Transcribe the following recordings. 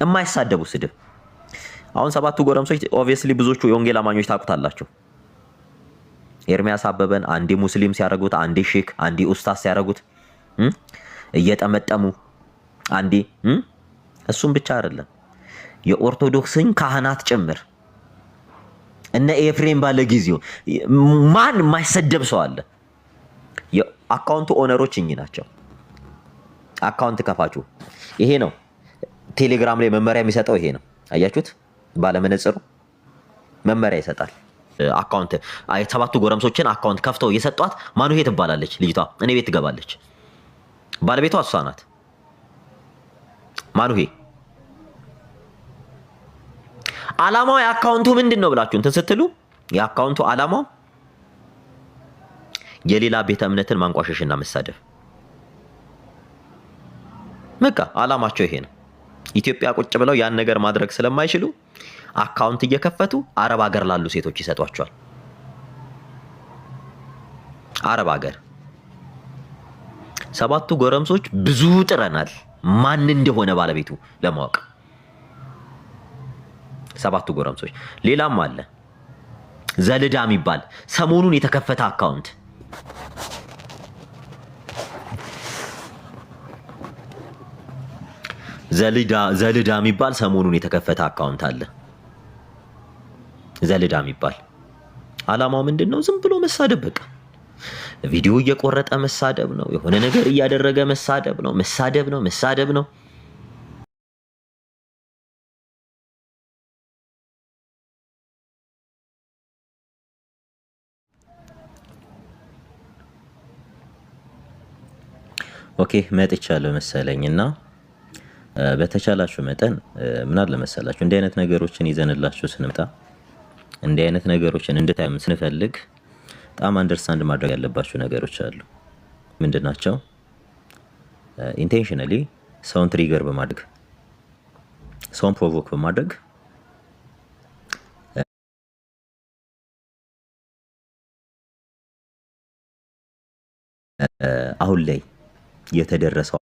የማይሳደቡ ስድብ። አሁን ሰባቱ ጎረምሶች ኦብቪየስሊ ብዙዎቹ የወንጌል አማኞች ታውቁታላችሁ። ኤርሚያስ አበበን አንዴ ሙስሊም ሲያረጉት፣ አንዴ ሼክ፣ አንዴ ኡስታዝ ሲያረጉት እየጠመጠሙ አንዴ እሱም ብቻ አይደለም የኦርቶዶክስን ካህናት ጭምር እነ ኤፍሬም ባለ ጊዜው ማን የማይሰደብ ሰው አለ? የአካውንቱ ኦነሮች እኚህ ናቸው። አካውንት ከፋቹ ይሄ ነው። ቴሌግራም ላይ መመሪያ የሚሰጠው ይሄ ነው። አያችሁት? ባለመነጽሩ መመሪያ ይሰጣል። አካውንት ሰባቱ ጎረምሶችን አካውንት ከፍተው የሰጧት ማኑሄ ትባላለች ልጅቷ። እኔ ቤት ትገባለች። ባለቤቷ እሷ ናት ማኑሄ። ዓላማው የአካውንቱ ምንድን ነው ብላችሁ እንትን ስትሉ የአካውንቱ ዓላማው የሌላ ቤተ እምነትን ማንቋሸሽና መሳደብ። በቃ ዓላማቸው ይሄ ነው። ኢትዮጵያ ቁጭ ብለው ያን ነገር ማድረግ ስለማይችሉ አካውንት እየከፈቱ አረብ ሀገር ላሉ ሴቶች ይሰጧቸዋል። አረብ ሀገር ሰባቱ ጎረምሶች ብዙ ጥረናል ማን እንደሆነ ባለቤቱ ለማወቅ። ሰባቱ ጎረምሶች ሌላም አለ ዘልዳ የሚባል ሰሞኑን የተከፈተ አካውንት ዘልዳ የሚባል ሰሞኑን የተከፈተ አካውንት አለ። ዘልዳ የሚባል ዓላማው ምንድነው? ዝም ብሎ መሳደብ። በቃ ቪዲዮ እየቆረጠ መሳደብ ነው። የሆነ ነገር እያደረገ መሳደብ ነው። መሳደብ ነው። ኦኬ መጥቻለሁ መሰለኝና በተቻላችሁ መጠን ምን አለ መሰላችሁ እንዲህ አይነት ነገሮችን ይዘንላችሁ ስንመጣ እንዲህ አይነት ነገሮችን እንድታዩም ስንፈልግ በጣም አንደርስታንድ ማድረግ ያለባችሁ ነገሮች አሉ። ምንድናቸው? ኢንቴንሽናሊ ሰውን ትሪገር በማድረግ ሰውን ፕሮቮክ በማድረግ አሁን ላይ የተደረሰው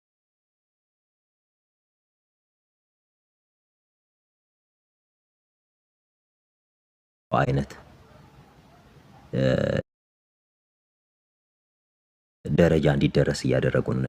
አይነት ደረጃ እንዲደረስ እያደረጉ ነው።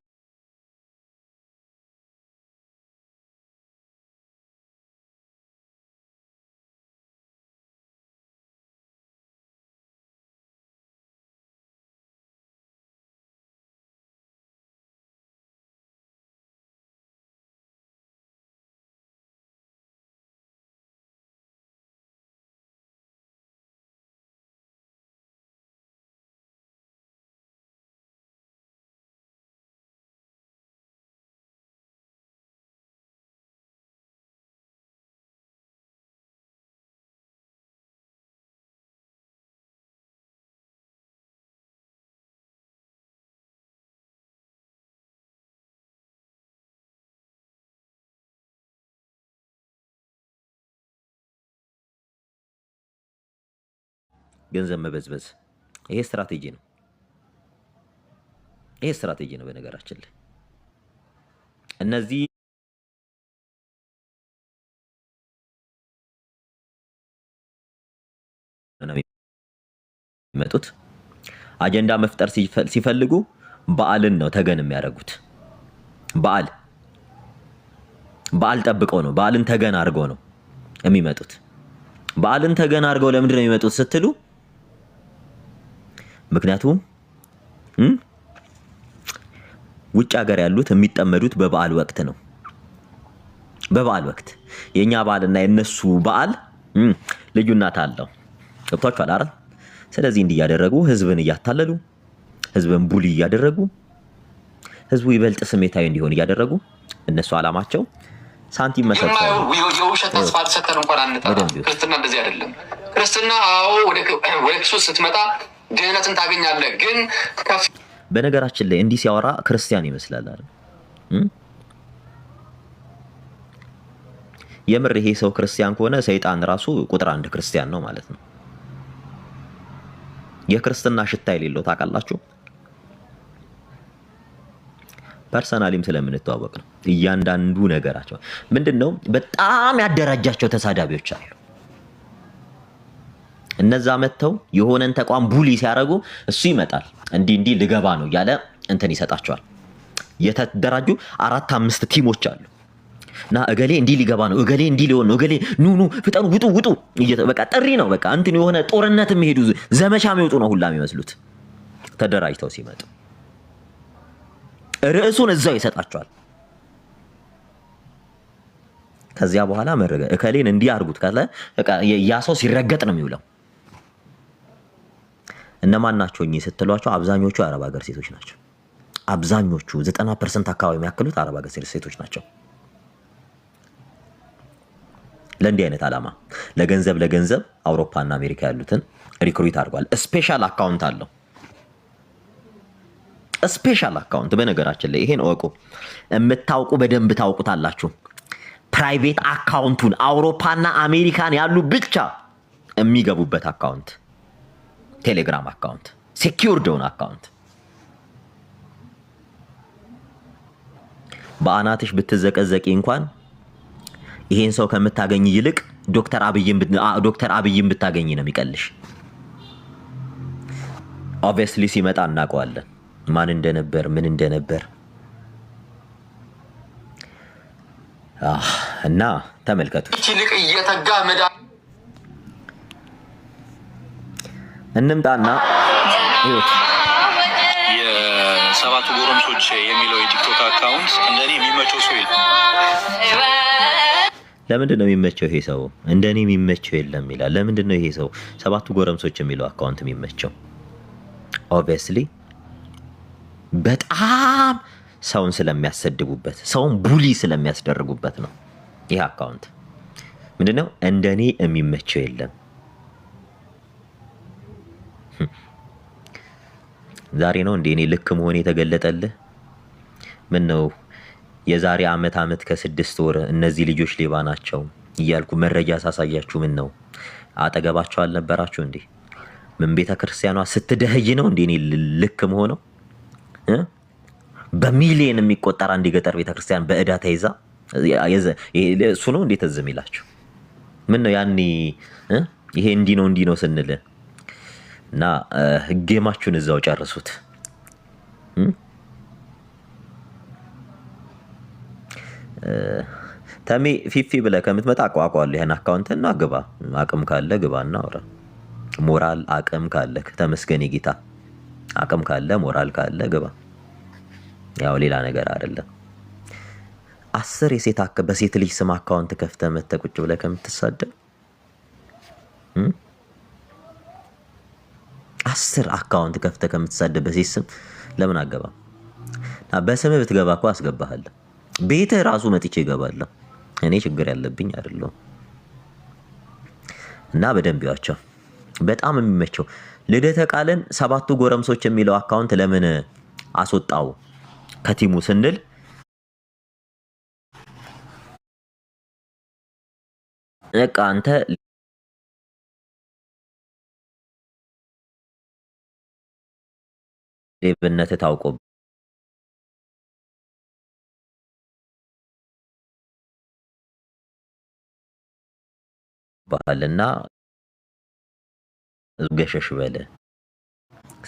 ገንዘብ መበዝበዝ ይሄ ስትራቴጂ ነው። በነገራችን ላይ እነዚህ የሚመጡት አጀንዳ መፍጠር ሲፈልጉ በዓልን ነው ተገን የሚያደርጉት። በዓል ጠብቀው ነው፣ በዓልን ተገን አድርገው ነው የሚመጡት። በዓልን ተገን አድርገው ለምንድን ነው የሚመጡት ስትሉ ምክንያቱም ውጭ ሀገር ያሉት የሚጠመዱት በበዓል ወቅት ነው። በበዓል ወቅት የኛ በዓልና የነሱ በዓል ልዩነት አለው። ገብቷችኋል አይደል? ስለዚህ እንዲህ እያደረጉ ህዝብን እያታለሉ ህዝብን ቡሊ እያደረጉ ህዝቡ ይበልጥ ስሜታዊ እንዲሆን እያደረጉ እነሱ ዓላማቸው ሳንቲም መሰብሰብ ነው። የውሸት ተስፋ ተሰከረ እንኳን አንጠራ። ክርስትና እንደዚህ አይደለም። ክርስትና አዎ ወደ ክርስቶስ ስትመጣ ድህነትን ታገኛለህ። ግን በነገራችን ላይ እንዲህ ሲያወራ ክርስቲያን ይመስላል አይደል? የምር ይሄ ሰው ክርስቲያን ከሆነ ሰይጣን ራሱ ቁጥር 1 ክርስቲያን ነው ማለት ነው። የክርስትና ሽታ የሌለው ታውቃላችሁ። ፐርሰናሊም ስለምንተዋወቅ ነው። እያንዳንዱ ነገራቸው ምንድነው? በጣም ያደራጃቸው ተሳዳቢዎች አሉ። እነዛ መተው የሆነን ተቋም ቡሊ ሲያደርጉ እሱ ይመጣል እንዲህ ልገባ ነው እያለ እንትን ይሰጣቸዋል። የተደራጁ 4-5 ቲሞች አሉ እና እገሌ እንዲህ ሊገባ ነው፣ እገሌ እንዲህ ሊሆን ነው፣ እገሌ ኑ ፍጠኑ፣ ውጡ በቃ ጥሪ ነው። በቃ እንትን የሆነ ጦርነት የሚሄዱ ዘመቻ የሚወጡ ነው ሁላ የሚመስሉት ተደራጅተው ሲመጡ ርዕሱን እዛው ይሰጣቸዋል። ከዚያ በኋላ መረገ እከሌን እንዲህ አድርጉት ካለ ያ ሰው ሲረገጥ ነው የሚውለው። እነማን ናቸው እኚህ ስትሏቸው አብዛኞቹ የአረብ ሀገር ሴቶች ናቸው። አብዛኞቹ 90% አካባቢ የሚያክሉት አረብ ሀገር ሴቶች ናቸው። ለእንዲህ አይነት ዓላማ ለገንዘብ አውሮፓና አሜሪካ ያሉትን ሪክሩት አድርጓል። ስፔሻል አካውንት አለው። ስፔሻል አካውንት በነገራችን ላይ ይሄን እወቁ። የምታውቁ በደንብ ታውቁታላችሁ። ፕራይቬት አካውንቱን አውሮፓና አሜሪካን ያሉ ብቻ የሚገቡበት አካውንት፣ ቴሌግራም አካውንት፣ ሴኪዩርድ የሆነ አካውንት። በአናትሽ ብትዘቀዘቂ እንኳን ይሄን ሰው ከምታገኝ ይልቅ ዶክተር አብይን ብታገኝ ነው የሚቀልሽ። ኦብቪየስሊ ሲመጣ እናውቀዋለን ማን እንደነበር ምን እንደነበር እና ተመልከቱ። ይልቅ እየተጋ መዳ እንምጣና ይሁት የሰባቱ ጎረምሶች የሚለው የቲክቶክ አካውንት እንደኔ የሚመቸው ሰው የለም። ለምንድን ነው የሚመቸው ይሄ ሰው? እንደኔ የሚመቸው የለም ይላል። ለምንድን ነው ይሄ ሰው ሰባቱ ጎረምሶች የሚለው አካውንት የሚመቸው? ኦብቪየስሊ በጣም ሰውን ስለሚያሰድቡበት፣ ሰውን ቡሊ ስለሚያስደርጉበት ነው። ይህ አካውንት ምንድነው? እንደኔ የሚመቸው የለም። ዛሬ ነው እንዴ እኔ ልክ መሆን የተገለጠልህ? ምን ነው የዛሬ ዓመት ከ6 ወር እነዚህ ልጆች ሌባ ናቸው እያልኩ መረጃ ሳሳያችሁ ምን ነው አጠገባቸው አልነበራችሁ እንዴ? ምን ቤተ ክርስቲያኗ ስትደህይ ነው እንዴ እኔ ልክ መሆነው? በሚሊየን የሚቆጠር አንድ የገጠር ቤተክርስቲያን በእዳ ተይዛ እሱ ነው እንዴት ዝም ይላችሁ? ምን ነው ያኔ ይሄ እንዲህ ነው ስንል እና ጌማችሁን እዛው ጨርሱት። ተሜ ፊፊ ብለህ ከምትመጣ አቋቋለሁ ይሄን አካውንት እና ግባ። አቅም ካለ ግባና አውራ። ሞራል አቅም ካለ ተመስገን ጌታ። አቅም ካለ ሞራል ካለ ግባ። ያው ሌላ ነገር አይደለም። 10 በሴት ልጅ ስም አካውንት ከፍተህ መተህ ቁጭ ብለህ ከምትሳደብ 10 አካውንት ከፍተህ ከምትሳደብ በሴት ስም ለምን አገባም? በስም ብትገባ እኮ አስገባሃለሁ። ቤትህ ራሱ መጥቼ እገባለሁ። እኔ ችግር ያለብኝ አይደለም። እና በደንብ ያቸው በጣም የሚመቸው ልደተ ቃልን ሰባቱ ጎረምሶች የሚለው አካውንት ለምን አስወጣው ከቲሙ ስንል በቃ አንተ ሌብነት ታውቆ ባህልና ገሸሽ በለ።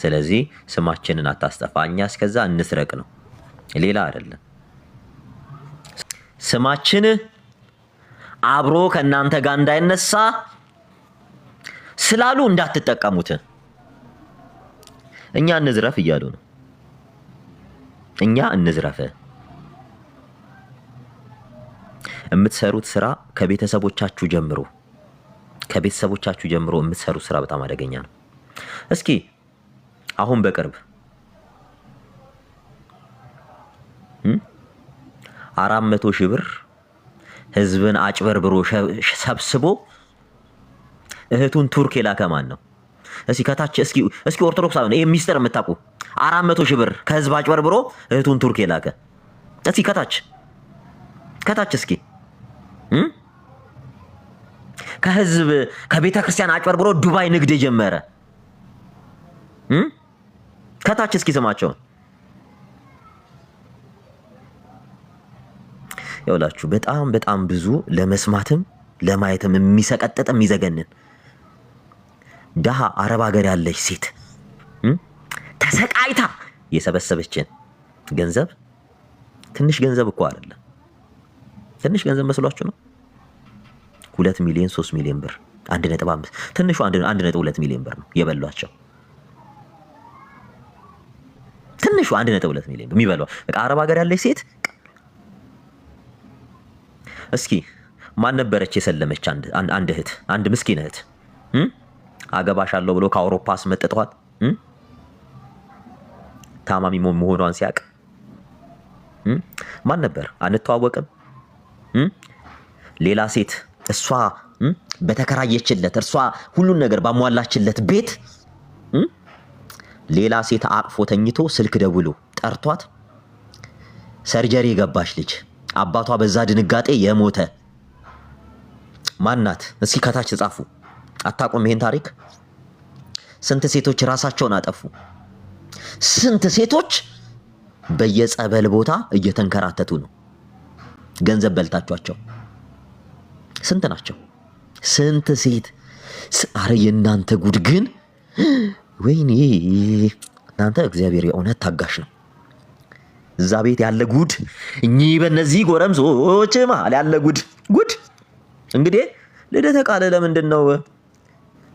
ስለዚህ ስማችንን አታስጠፋ። እኛ እስከዛ እንስረቅ ነው፣ ሌላ አይደለም። ስማችን አብሮ ከእናንተ ጋር እንዳይነሳ ስላሉ እንዳትጠቀሙት። እኛ እንዝረፍ እያሉ ነው። እኛ እንዝረፍ። የምትሰሩት ስራ ከቤተሰቦቻችሁ ጀምሮ የምትሰሩት ስራ በጣም አደገኛ ነው። እስኪ አሁን በቅርብ 400,000 ብር ህዝብን አጭበርብሮ ሰብስቦ እህቱን ቱርክ የላከ ማን ነው? እስኪ ከታች እስኪ ኦርቶዶክስ አሁን ይሄ ሚስጥር የምታውቁ 400,000 ብር ከህዝብ አጭበርብሮ እህቱን ቱርክ የላከ እስኪ ከታች እስኪ ከህዝብ ከቤተ ክርስቲያን አጭበርብሮ ዱባይ ንግድ የጀመረ ከታች እስኪ ስማቸውን ያውላችሁ በጣም ብዙ ለመስማትም ለማየትም የሚሰቀጥጥ የሚዘገንን ደሃ አረብ ሀገር ያለች ሴት ተሰቃይታ የሰበሰበችን ገንዘብ ትንሽ ገንዘብ እኮ አይደለም። ትንሽ ገንዘብ መስሏችሁ ነው? 2 ሚሊዮን 3 ሚሊዮን ብር 1.5 ትንሹ 1.2 ሚሊዮን ብር ነው የበሏቸው። ትንሹ 1.2 ሚሊዮን ብር የሚበሏ በቃ አረብ ሀገር ያለች ሴት። እስኪ ማን ነበረች የሰለመች አንድ እህት፣ አንድ ምስኪን እህት አገባሻለሁ ብሎ ከአውሮፓ አስመጥተዋት ታማሚ መሆኗን ሲያቅ ማን ነበር? አንተዋወቅም። ሌላ ሴት እሷ በተከራየችለት እርሷ ሁሉን ነገር ባሟላችለት ቤት ሌላ ሴት አቅፎ ተኝቶ ስልክ ደውሎ ጠርቷት ሰርጀሪ የገባች ልጅ አባቷ በዛ ድንጋጤ የሞተ ማናት? እስኪ ከታች ጻፉ። አታውቁም ይሄን ታሪክ? ስንት ሴቶች ራሳቸውን አጠፉ? ስንት ሴቶች በየጸበል ቦታ እየተንከራተቱ ነው? ገንዘብ በልታቿቸው ስንት ናቸው? ስንት ሴት። አረ የእናንተ ጉድ ግን ወይኔ እናንተ እግዚአብሔር የእውነት ታጋሽ ነው። እዛ ቤት ያለ ጉድ እኚህ በእነዚህ ጎረምሶች መሀል ያለ ጉድ እንግዲህ ልደተ ቃል ለምንድን ነው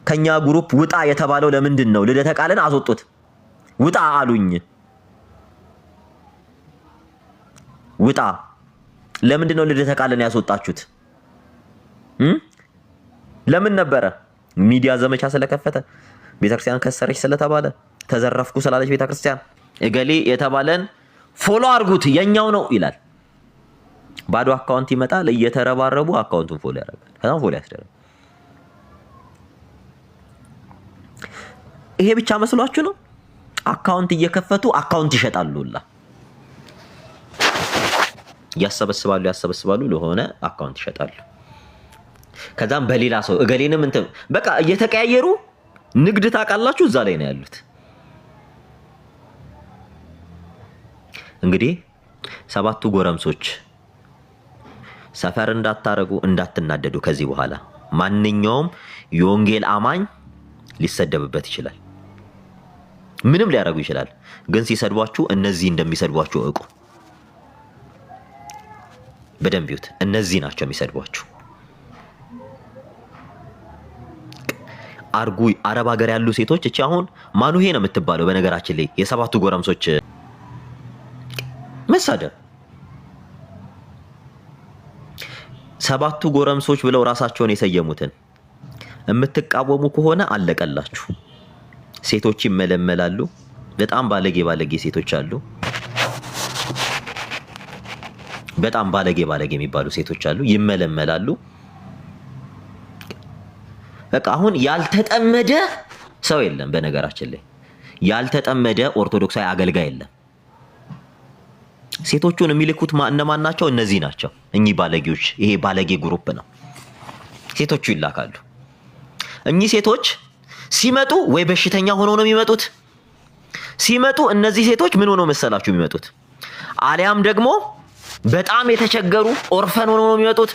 ከኛ ግሩፕ ውጣ የተባለው? ለምንድን ነው ልደተ ቃልን አስወጡት? ውጣ አሉኝ። ውጣ። ለምንድን ነው ልደተ ቃልን ያስወጣችሁት? ለምን ነበረ? ሚዲያ ዘመቻ ስለከፈተ፣ ቤተክርስቲያን ከሰረች ስለተባለ፣ ተዘረፍኩ ስላለች ቤተክርስቲያን እገሌ የተባለን ፎሎ አድርጉት የኛው ነው ይላል። ባዶ አካውንት ይመጣል፣ እየተረባረቡ አካውንቱን ፎሎ ያደርጋል። ከዛም ፎሎ ያስደርጋል። ይሄ ብቻ መስሏችሁ ነው? አካውንት እየከፈቱ አካውንት ይሸጣሉላ። ያሰበስባሉ ለሆነ አካውንት ይሸጣሉ። ከዛም በሌላ ሰው እገሌንም እንትን በቃ እየተቀያየሩ ንግድ ታውቃላችሁ፣ እዛ ላይ ነው ያሉት። እንግዲህ 7ቱ ጎረምሶች ሰፈር እንዳታረጉ፣ እንዳትናደዱ። ከዚህ በኋላ ማንኛውም የወንጌል አማኝ ሊሰደብበት ይችላል። ምንም ሊያረጉ ይችላል። ግን ሲሰድቧችሁ እነዚህ እንደሚሰድቧችሁ እቁ። በደንብ ይዩት። እነዚህ ናቸው የሚሰድቧችሁ። አርጉ አረብ ሀገር ያሉ ሴቶች እቺ አሁን ማኑሄ ነው የምትባለው። በነገራችን ላይ የ7ቱ ጎረምሶች መሳደብ 7ቱ ጎረምሶች ብለው ራሳቸውን የሰየሙትን የምትቃወሙ ከሆነ አለቀላችሁ። ሴቶች ይመለመላሉ። በጣም ባለጌ ሴቶች አሉ። በጣም ባለጌ የሚባሉ ሴቶች አሉ፣ ይመለመላሉ። በቃ አሁን ያልተጠመደ ሰው የለም። በነገራችን ላይ ያልተጠመደ ኦርቶዶክሳዊ አገልጋይ የለም። ሴቶቹን የሚልኩት እነማን ናቸው? እነዚህ ናቸው። እኚህ ባለጌዎች፣ ይሄ ባለጌ ግሩፕ ነው። ሴቶቹ ይላካሉ። እኚህ ሴቶች ሲመጡ ወይ በሽተኛ ሆኖ ነው የሚመጡት። ሲመጡ እነዚህ ሴቶች ምን ሆኖ መሰላችሁ የሚመጡት? አሊያም ደግሞ በጣም የተቸገሩ ኦርፈን ሆኖ ነው የሚመጡት።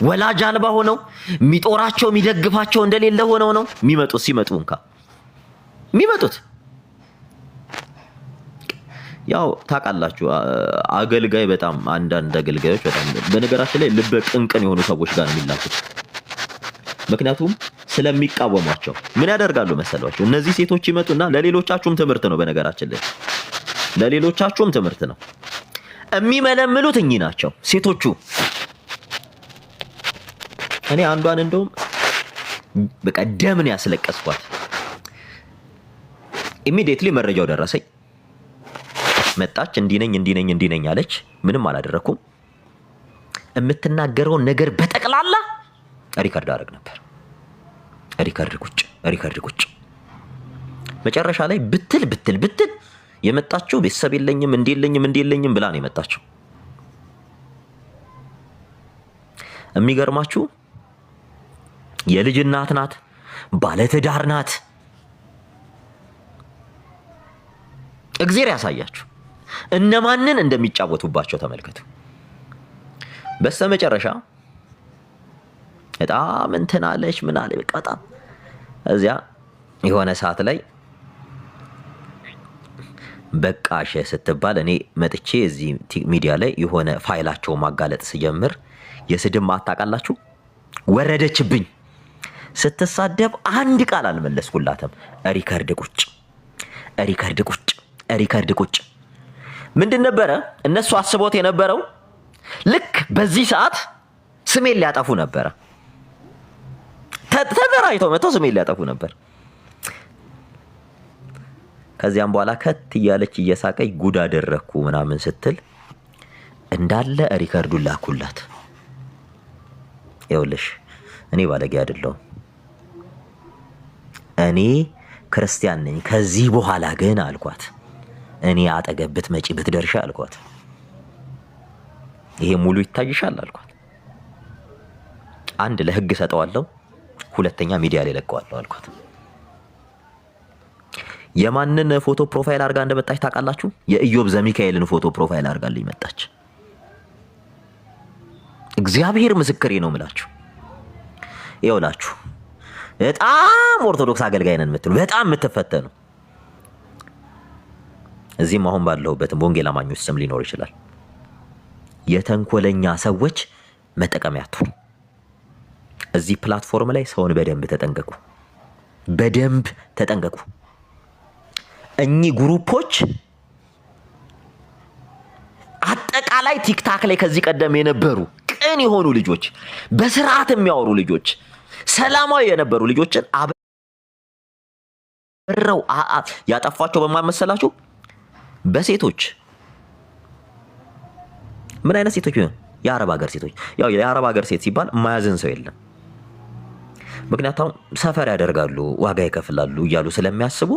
ወላጅ አልባ ሆነው የሚጦራቸው የሚደግፋቸው እንደሌለ ሆነው ነው የሚመጡት። ሲመጡ የሚመጡት ያው ታውቃላችሁ፣ አገልጋይ በጣም አንዳንድ አገልጋዮች በጣም በነገራችን ላይ ልበ ቅንቅን የሆኑ ሰዎች ጋር ነው የሚላኩት። ምክንያቱም ስለሚቃወሟቸው ምን ያደርጋሉ መሰሏቸው? እነዚህ ሴቶች ይመጡና ለሌሎቻችሁም ትምህርት ነው። በነገራችን ላይ ለሌሎቻችሁም ትምህርት ነው። የሚመለምሉት እኚህ ናቸው ሴቶቹ። እኔ አንዷን እንደውም በቃ ደምን ያስለቀስኳት። ኢሚዲየትሊ መረጃው ደረሰኝ። መጣች። እንዲህ ነኝ አለች። ምንም አላደረኩም። የምትናገረውን ነገር በጠቅላላ ሪከርድ አደረግ ነበር። ሪከርድ ቁጭ መጨረሻ ላይ ብትል የመጣችው ቤተሰብ የለኝም እንዴለኝም ብላ ነው የመጣችው። የሚገርማችሁ የልጅ እናት ናት፣ ባለትዳር ናት። እግዚአብሔር ያሳያችሁ እነማንን እንደሚጫወቱባቸው ተመልከቱ። በስተመጨረሻ በጣም እንትን አለች ምን አለ በቃ በጣም እዚያ የሆነ ሰዓት ላይ በቃሽ ስትባል እኔ መጥቼ እዚህ ሚዲያ ላይ የሆነ ፋይላቸው ማጋለጥ ስጀምር የስድብ ማታቃላችሁ ወረደችብኝ። ስትሳደብ አንድ ቃል አልመለስኩላትም። ሪከርድ ቁጭ ምንድን ነበረ እነሱ አስቦት የነበረው ልክ በዚህ ሰዓት ስሜን ሊያጠፉ ነበረ። ተደራጅተው መጥተው ስሜን ሊያጠፉ ነበር። ከዚያም በኋላ ከት እያለች እየሳቀኝ ጉድ አደረኩ ምናምን ስትል እንዳለ ሪከርዱን ላኩላት። ይኸውልሽ እኔ ባለጌ አይደለሁም፣ እኔ ክርስቲያን ነኝ። ከዚህ በኋላ ግን አልኳት እኔ አጠገብ ብትመጪ ብትደርሻ አልኳት ይሄ ሙሉ ይታይሻል አልኳት። አንድ ለህግ ሰጠዋለሁ፣ ሁለተኛ ሚዲያ ላይ ለቀዋለሁ አልኳት። የማንን ፎቶ ፕሮፋይል አድርጋ እንደመጣች ታውቃላችሁ? የኢዮብ ዘሚካኤልን ፎቶ ፕሮፋይል አድርጋልኝ መጣች። እግዚአብሔር ምስክሬ ነው የምላችሁ። ይኸውላችሁ በጣም ኦርቶዶክስ አገልጋይ ነን የምትሉ በጣም የምትፈተኑ እዚህም አሁን ባለሁበትም ወንጌል አማኞች ስም ሊኖር ይችላል። የተንኮለኛ ሰዎች መጠቀሚያ አትሁኑ። እዚህ ፕላትፎርም ላይ ሰውን በደንብ ተጠንቀቁ። እኚህ ግሩፖች አጠቃላይ ቲክታክ ላይ ከዚህ ቀደም የነበሩ ቅን የሆኑ ልጆች፣ በስርዓት የሚያወሩ ልጆች፣ ሰላማዊ የነበሩ ልጆችን አብረው ያጠፋቸው በማን መሰላችሁ? በሴቶች። ምን አይነት ሴቶች? የአረብ ሀገር ሴቶች። ያው የአረብ ሀገር ሴት ሲባል ማያዝን ሰው የለም። ምክንያቱም ሰፈር ያደርጋሉ፣ ዋጋ ይከፍላሉ እያሉ ስለሚያስቡ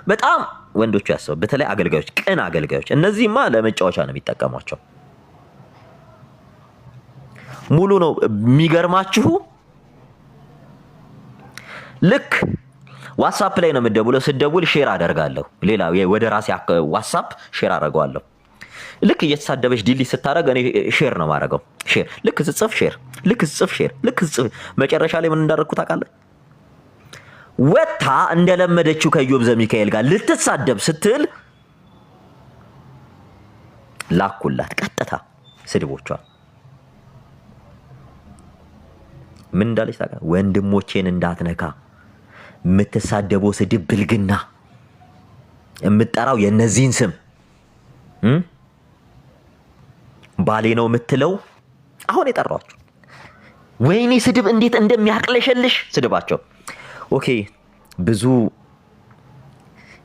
በጣም ወንዶቹ ያስቡ። በተለይ አገልጋዮች፣ ቅን አገልጋዮች፣ እነዚህማ ለመጫወቻ ነው የሚጠቀሟቸው። ሙሉ ነው የሚገርማችሁ። ልክ ዋትስአፕ ላይ ነው የምትደውለው። ስትደውል ሼር አደርጋለሁ፣ ሌላ ወደ ራሴ ዋትስአፕ ሼር አደርገዋለሁ። ልክ እየተሳደበች ዲሊት ስታደርግ እኔ ሼር ነው ማድረገው። ሼር ልክ ስጽፍ ሼር፣ ልክ ስጽፍ ሼር፣ ልክ ስጽፍ መጨረሻ ላይ ምን እንዳደረኩ ታውቃለህ? ወታ እንደለመደችው ከኢዮብ ዘሚካኤል ጋር ልትሳደብ ስትል ላኩላት ቀጥታ ስድቦቿ። ምን እንዳለች ታውቃለህ? ወንድሞቼን እንዳትነካ፣ የምትሳደበው ስድብ ብልግና፣ የምትጠራው የነዚህን ስም ባሌ ነው የምትለው አሁን የጠራኋቸው። ወይኔ ስድብ እንዴት እንደሚያቅለሸልሽ ስድባቸው። ኦኬ ብዙ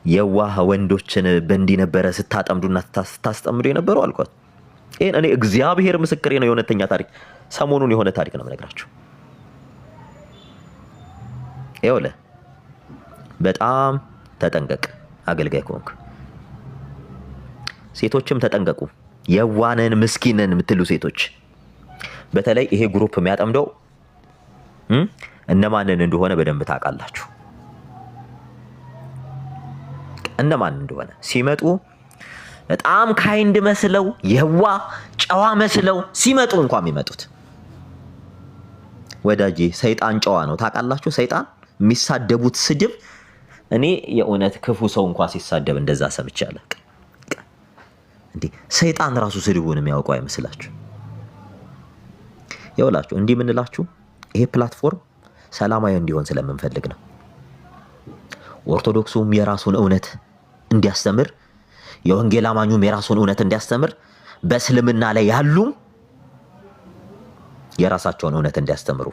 የዋህ ወንዶችን በእንዲህ ነበረ ስታጠምዱና ስታስጠምዱ የነበረው አልኳት። ይሄን እኔ እግዚአብሔር ምስክሬ ነው፣ የእውነተኛ ታሪክ ሰሞኑን የሆነ ታሪክ ነው የምነግራችሁ። ይኸውልህ በጣም ተጠንቀቅ አገልጋይ ከሆንክ። ሴቶችም ተጠንቀቁ። የዋነን ምስኪንን የምትሉ ሴቶች በተለይ ይሄ ግሩፕ የሚያጠምደው እነማንን እንደሆነ በደንብ ታውቃላችሁ። እነማን እንደሆነ ሲመጡ በጣም ካይንድ መስለው የዋ ጨዋ መስለው ሲመጡ እንኳን የሚመጡት ወዳጄ ሰይጣን ጨዋ ነው ታውቃላችሁ። ሰይጣን የሚሳደቡት ስድብ እኔ የእውነት ክፉ ሰው እንኳን ሲሳደብ እንደዛ ሰምቻለሁ። እንዴ ሰይጣን ራሱ ስድቡን የሚያውቀው አይመስላችሁ? ይኸውላችሁ እንዲህ ምንላችሁ ይሄ ፕላትፎርም ሰላማዊ እንዲሆን ስለምንፈልግ ነው። ኦርቶዶክሱም የራሱን እውነት እንዲያስተምር፣ የወንጌል አማኙም የራሱን እውነት እንዲያስተምር፣ በእስልምና ላይ ያሉም የራሳቸውን እውነት እንዲያስተምሩ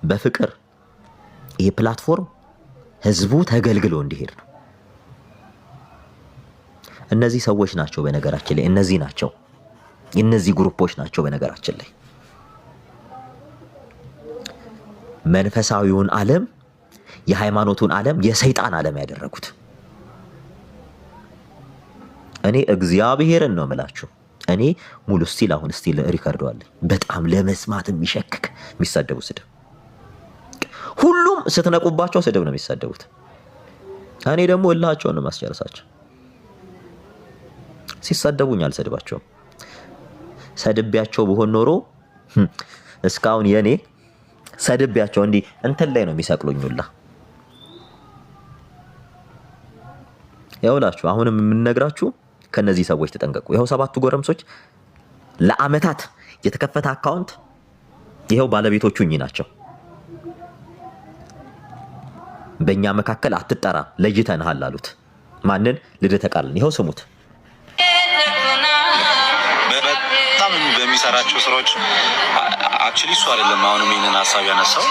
በፍቅር ይሄ ፕላትፎርም ህዝቡ ተገልግሎ እንዲሄድ ነው። እነዚህ ሰዎች ናቸው በነገራችን ላይ እነዚህ ግሩፖች ናቸው በነገራችን ላይ መንፈሳዊውን ዓለም የሃይማኖቱን ዓለም የሰይጣን ዓለም ያደረጉት። እኔ እግዚአብሔርን ነው የምላችሁ። እኔ ሙሉ ስቲል ሪከርድ አለኝ። በጣም ለመስማት የሚሸክክ የሚሳደቡ ስድብ፣ ሁሉም ስትነቁባቸው ስድብ ነው የሚሳደቡት። እኔ ደግሞ እላቸውን ነው ማስጨረሳቸው። ሲሳደቡኝ አልሰድባቸውም። ሰድቤያቸው ቢሆን ኖሮ እስካሁን የኔ ሰድቤያቸው እንዲህ እንትን ላይ ነው የሚሰቅሉኝላ። ያውላችሁ አሁንም የምንነግራችሁ ከነዚህ ሰዎች ተጠንቀቁ። ይኸው 7ቱ ጎረምሶች ለአመታት የተከፈተ አካውንት ይኸው ባለቤቶቹ እኚህ ናቸው። በእኛ መካከል አትጠራ ለይተንሃል አሉት። ማንን? ልደተ ቃልን። ይኸው ስሙት። በጣም በሚሰራቸው ስራዎች አክቹሊ እሱ አይደለም አሁንም ይሄንን ሀሳብ ያነሳው።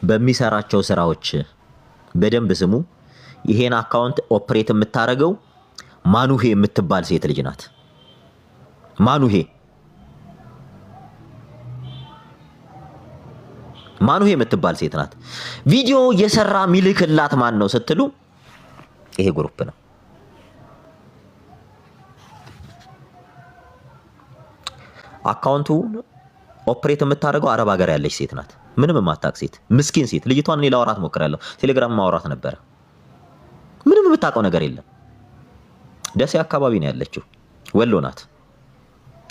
በሚሰራቸው ስራዎች በደንብ ስሙ። ይሄን አካውንት ኦፕሬት የምታደርገው ማኑሄ የምትባል ሴት ልጅ ናት። ማኑሄ የምትባል ሴት ናት። ቪዲዮ እየሰራ ሚልክላት ማን ነው ስትሉ ይሄ ግሩፕ ነው። አካውንቱ ኦፕሬት የምታደርገው አረብ ሀገር ያለች ሴት ናት። ምንም የማታውቅ ሴት፣ ምስኪን ሴት። ልጅቷን እኔ ላወራት ሞክራለሁ። ቴሌግራም ማውራት ነበረ። ምንም የምታውቀው ነገር የለም። ደሴ አካባቢ ነው ያለችው። ወሎ ናት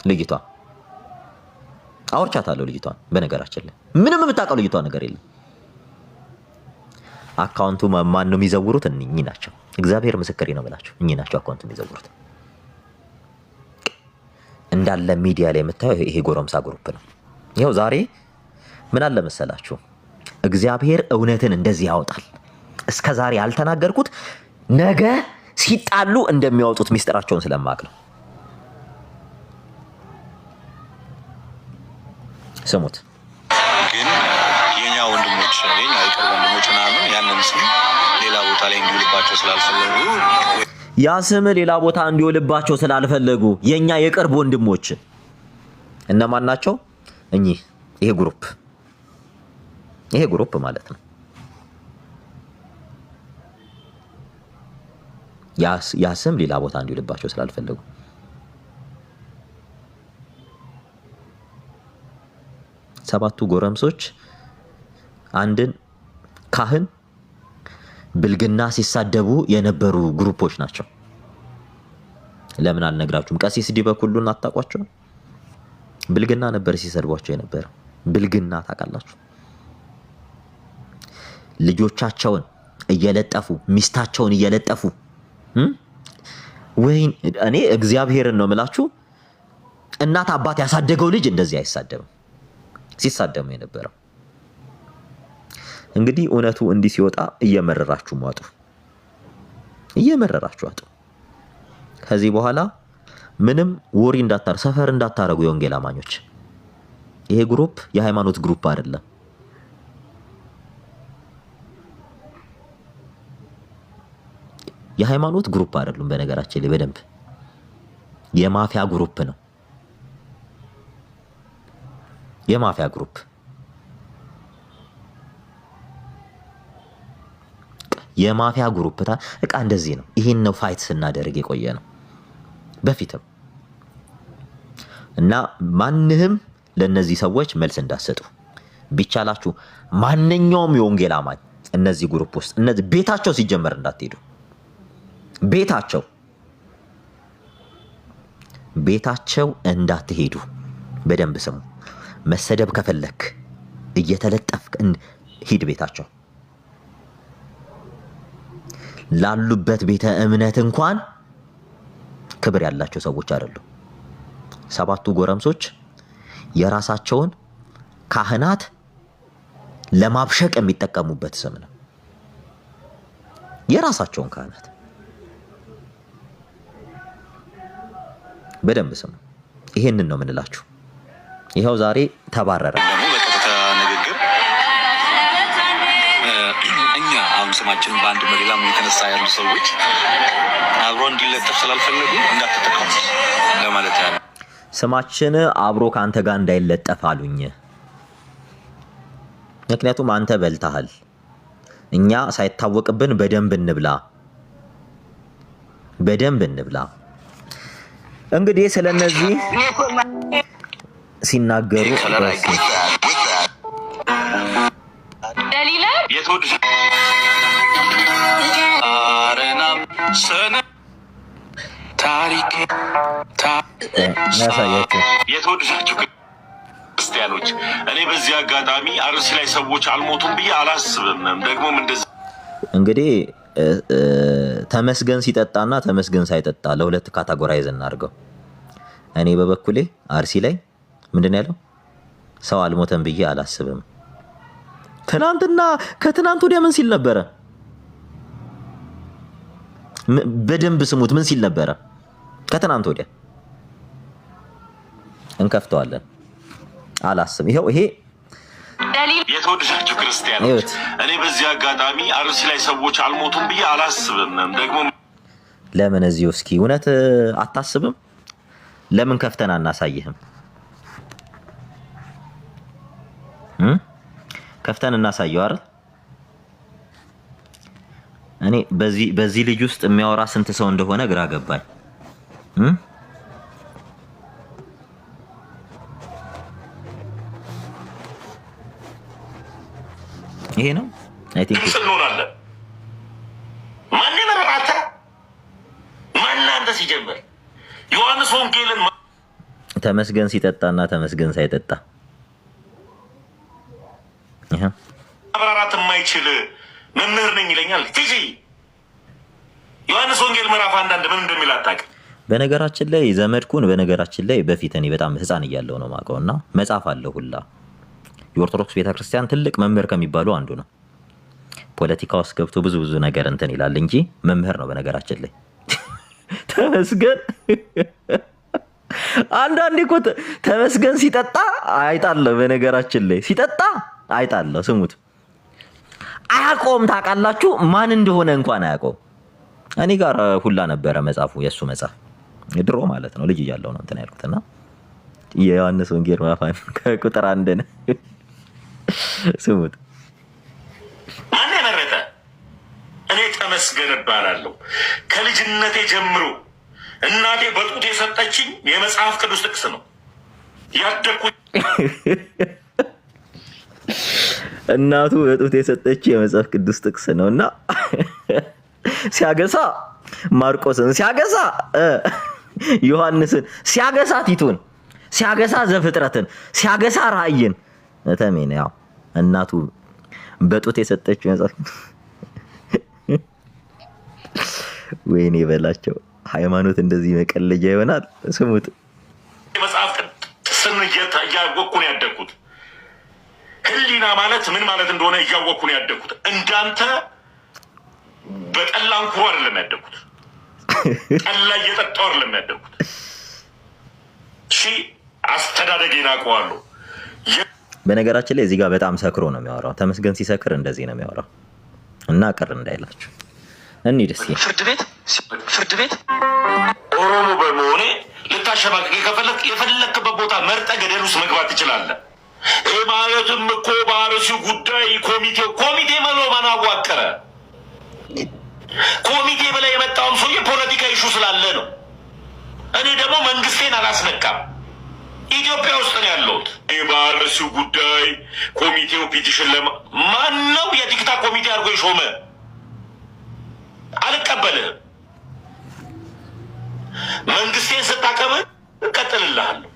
ልጅቷ። አውርቻታለሁ ልጅቷን። በነገራችን ላይ ምንም የምታውቀው ልጅቷ ነገር የለም። አካውንቱ ማን ነው የሚዘውሩት? እኚህ ናቸው። እግዚአብሔር ምስክሬ ነው ብላችሁ እኚህ ናቸው አካውንቱ የሚዘውሩት። እንዳለ ሚዲያ ላይ የምታየው ይሄ ጎረምሳ ግሩፕ ነው። ይኸው ዛሬ ምን አለ መሰላችሁ፣ እግዚአብሔር እውነትን እንደዚህ ያወጣል። እስከ ዛሬ ያልተናገርኩት ነገ ሲጣሉ እንደሚያወጡት ሚስጥራቸውን ስለማቅ ነው። ስሙት። ግን የኛ ወንድሞች የኛ የቅርብ ወንድሞች ምናምን ያንን ስም ሌላ ቦታ ላይ እንዲውልባቸው ስላልፈለጉ ያ ስም ሌላ ቦታ እንዲውልባቸው ስላልፈለጉ የኛ የቅርብ ወንድሞች እነማን ናቸው? እኚህ ይሄ ግሩፕ ማለት ነው። ያ ስም ሌላ ቦታ እንዲውልባቸው ስላልፈለጉ ሰባቱ ጎረምሶች አንድን ካህን ብልግና ሲሳደቡ የነበሩ ግሩፖች ናቸው። ለምን አልነግራችሁም? ቀሲስ ዲበኩሉን አታውቋቸው? ብልግና ነበር ሲሰድቧቸው የነበረ። ብልግና ታውቃላችሁ? ልጆቻቸውን እየለጠፉ ሚስታቸውን እየለጠፉ ወይ እኔ እግዚአብሔርን ነው የምላችሁ፣ እናት አባት ያሳደገው ልጅ እንደዚህ አይሳደብም። ሲሳደሙ የነበረው እንግዲህ እውነቱ እንዲህ ሲወጣ እየመረራችሁ ዋጡ። ከዚህ በኋላ ምንም ወሪ ሰፈር እንዳታረጉ የወንጌል አማኞች። ይሄ ግሩፕ የሃይማኖት ግሩፕ አይደለም። የሃይማኖት ግሩፕ አይደሉም። በነገራችን ላይ በደንብ የማፊያ ግሩፕ ነው። የማፊያ ግሩፕ እቃ እንደዚህ ነው። ይሄን ነው ፋይት ስናደርግ የቆየ ነው በፊትም። እና ማንንም ለነዚህ ሰዎች መልስ እንዳሰጡ ቢቻላችሁ ማንኛውም የወንጌል አማኝ እነዚህ ግሩፕ ውስጥ እነዚህ ቤታቸው ሲጀመር እንዳትሄዱ። ቤታቸው እንዳትሄዱ በደንብ ስሙ። መሰደብ ከፈለክ እየተለጠፍክ ሂድ ቤታቸው። ላሉበት ቤተ እምነት እንኳን ክብር ያላቸው ሰዎች አይደሉም። ሰባቱ ጎረምሶች የራሳቸውን ካህናት ለማብሸቅ የሚጠቀሙበት ስም ነው። የራሳቸውን ካህናት በደንብ ስሙ። ይሄንን ነው የምንላችሁ። ይኸው ዛሬ ተባረረ። ደግሞ በቀጥታ ንግግር እኛ አሁን ስማችንን በአንድ በሌላም የተነሳ ያሉ ሰዎች አብሮ እንዲለጠፍ ስላልፈለጉ እንዳትጠቀሙት ለማለት ያለ ስማችን አብሮ ከአንተ ጋር እንዳይለጠፍ አሉኝ። ምክንያቱም አንተ በልተሃል፣ እኛ ሳይታወቅብን በደንብ እንብላ። እንግዲህ ስለነዚህ ሲናገሩ የተወደዳችሁ ክርስቲያኖች፣ እኔ በዚህ አጋጣሚ አርሲ ላይ ሰዎች አልሞቱም ብዬ አላስብም። ደግሞም እንደዚህ እንግዲህ ተመስገን ሲጠጣና ተመስገን ሳይጠጣ ለሁለት ካታጎራይዝ እናድርገው። እኔ በበኩሌ አርሲ ላይ ምንድን ያለው ሰው አልሞተም ብዬ አላስብም። ትናንትና ከትናንት ወዲያ ምን ሲል ነበረ? በደንብ ስሙት። ምን ሲል ነበረ? ከትናንት ወዲያ እንከፍተዋለን። አላስብም። ይሄ የተወደዳችሁ ክርስቲያኖች እኔ በዚህ አጋጣሚ አርሲ ላይ ሰዎች አልሞቱም ብዬ አላስብም። ደግሞ ለምን እዚሁ እስኪ እውነት አታስብም? ለምን ከፍተን አናሳይህም? ከፍተን እናሳየው አይደል? እኔ በዚህ ልጅ ውስጥ የሚያወራ ስንት ሰው እንደሆነ ግራ ገባኝ። ይሄ ነው አይ ቲንክ እንሆናለን። ማን ነራታ ማን አንተ ሲጀምር ዮሐንስ ወንጌልን ተመስገን ሲጠጣና ተመስገን ሳይጠጣ አብራራት የማይችል መምህር ነኝ ይለኛል። ቲጂ ዮሐንስ ወንጌል ምዕራፍ 1 ምን እንደሚል አታውቅም። በነገራችን ላይ ዘመድኩን በነገራችን ላይ በፊት እኔ በጣም ህፃን እያለሁ ነው ማውቀውና መጽሐፍ አለ ሁላ የኦርቶዶክስ ቤተክርስቲያን ትልቅ መምህር ከሚባሉ አንዱ ነው። ፖለቲካ ውስጥ ገብቶ ብዙ ነገር እንትን ይላል እንጂ መምህር ነው በነገራችን ላይ ተመስገን። አንዳንዴ እኮ ተመስገን ሲጠጣ አይጣለሁ። በነገራችን ላይ ሲጠጣ አይጣለሁ። ስሙት። አያውቀውም። ታውቃላችሁ ማን እንደሆነ እንኳን አያውቀውም። እኔ ጋር ሁላ ነበረ መጽሐፉ፣ የእሱ መጽሐፍ ድሮ ማለት ነው ልጅ እያለሁ ነው እንትን ያልኩትና የዮሐንስ ወንጌል ምዕራፍ ከቁጥር 1 ነው። ስሙት። ማን የመረጠ? እኔ ተመስገን እባላለሁ። ከልጅነቴ ጀምሮ እናቴ በጡት የሰጠችኝ የመጽሐፍ ቅዱስ ጥቅስ ነው ያደኩት። እናቱ በጡት የሰጠች የመጽሐፍ ቅዱስ ጥቅስ ነውና ሲያገሳ ማርቆስን ሲያገሳ ዮሐንስን ሲያገሳ ቲቶን ሲያገሳ ዘፍጥረትን ሲያገሳ ራእይን ተሜን ያው እናቱ በጡት የሰጠች መጽሐፍ ወይኔ በላቸው። ሃይማኖት እንደዚህ መቀለጃ ይሆናል። ስሙት። መጽሐፍ ቅዱስን እያወቅኩ ነው ያደግኩት። ህሊና ማለት ምን ማለት እንደሆነ እያወቅኩ ነው ያደግኩት። እንዳንተ በጠላ እንኩሮ አይደለም ያደግኩት። ጠላ እየጠጣሁ አይደለም ያደግኩት። እሺ አስተዳደጌን አውቀዋለሁ። በነገራችን ላይ እዚህ ጋር በጣም ሰክሮ ነው የሚያወራው። ተመስገን ሲሰክር እንደዚህ ነው የሚያወራው እና ቅር እንዳይላችሁ እንሂድ እስኪ። ፍርድ ቤት ኦሮሞ በመሆኔ ልታሸማቅቅ ከፈለክ የፈለክበት ቦታ መርጠህ ገደል ውስጥ መግባት ትችላለህ። ይህ ማለትም እኮ በአርሲው ጉዳይ ኮሚቴ መሎ ማን አዋቀረ? ኮሚቴ ብለህ የመጣውን ሰውዬ ፖለቲካ ኢሹ ስላለ ነው። እኔ ደግሞ መንግስቴን አላስነካም። ኢትዮጵያ ውስጥ ነው ያለሁት። ይህ በአርሲው ጉዳይ ኮሚቴው ፒቲሽን ማን ነው የቲክታክ ኮሚቴ አድርጎ የሾመ? አልቀበልህም። መንግስቴን ስታከብር እቀጥልልሃለሁ።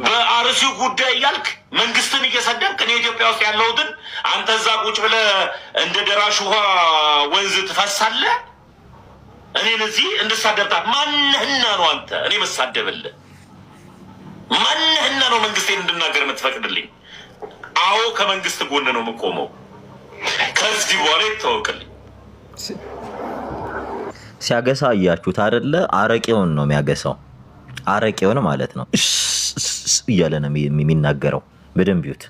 በአርሲው ጉዳይ እያልክ መንግስትን እየሰደብክ እኔ ኢትዮጵያ ውስጥ ያለሁትን አንተ እዛ ቁጭ ብለህ እንደ ደራሽ ውሃ ወንዝ ትፈሳለህ። እኔን እዚህ እንድሳደብታ ማንህና ነው አንተ እኔ መሳደብልህ? ማንህና ነው መንግስቴን እንድናገር የምትፈቅድልኝ? አዎ ከመንግስት ጎን ነው የምቆመው። ከዚህ በኋላ ይታወቅልኝ። ሲያገሳ እያችሁት አይደለ? አረቄውን ነው የሚያገሳው። አረቄውን ማለት ነው እያለ ነው የሚናገረው። በደንብ ይዩት።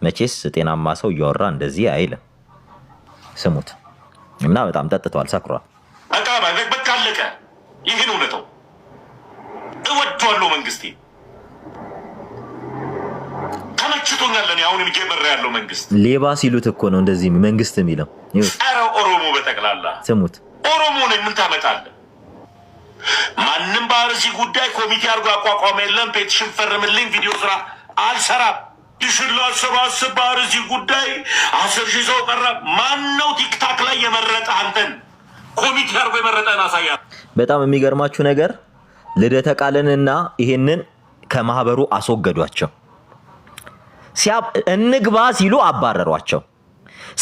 መቼስ ጤናማ ሰው እያወራ እንደዚህ አይልም። ስሙት እና በጣም ጠጥቷል፣ ሰክሯል። በቃ አለቀ። ይህን እውነተው እወደዋለሁ። መንግስቴ ተመችቶኛል። እኔ አሁንም እየመራ ያለው መንግስት ሌባ ሲሉት እኮ ነው እንደዚህ መንግስት የሚለው። ጸረ ኦሮሞ በጠቅላላ ስሙት። ኦሮሞ ነኝ ምን ታመጣለህ? ማንም በአርሲ ጉዳይ ኮሚቴ አድርጎ አቋቋመ የለም። ፔቲሽን ፈርምልኝ፣ ቪዲዮ ስራ አልሰራም። ፒቲሽን ላሰባስብ በአርሲ ጉዳይ 10,000 ሰው ቀረ። ማን ነው ቲክታክ ላይ የመረጠ? አንተን ኮሚቴ አድርጎ የመረጠን አሳያ። በጣም የሚገርማችሁ ነገር ልደተ ቃልንና ይሄንን ከማህበሩ አስወገዷቸው። እንግባ ሲሉ አባረሯቸው።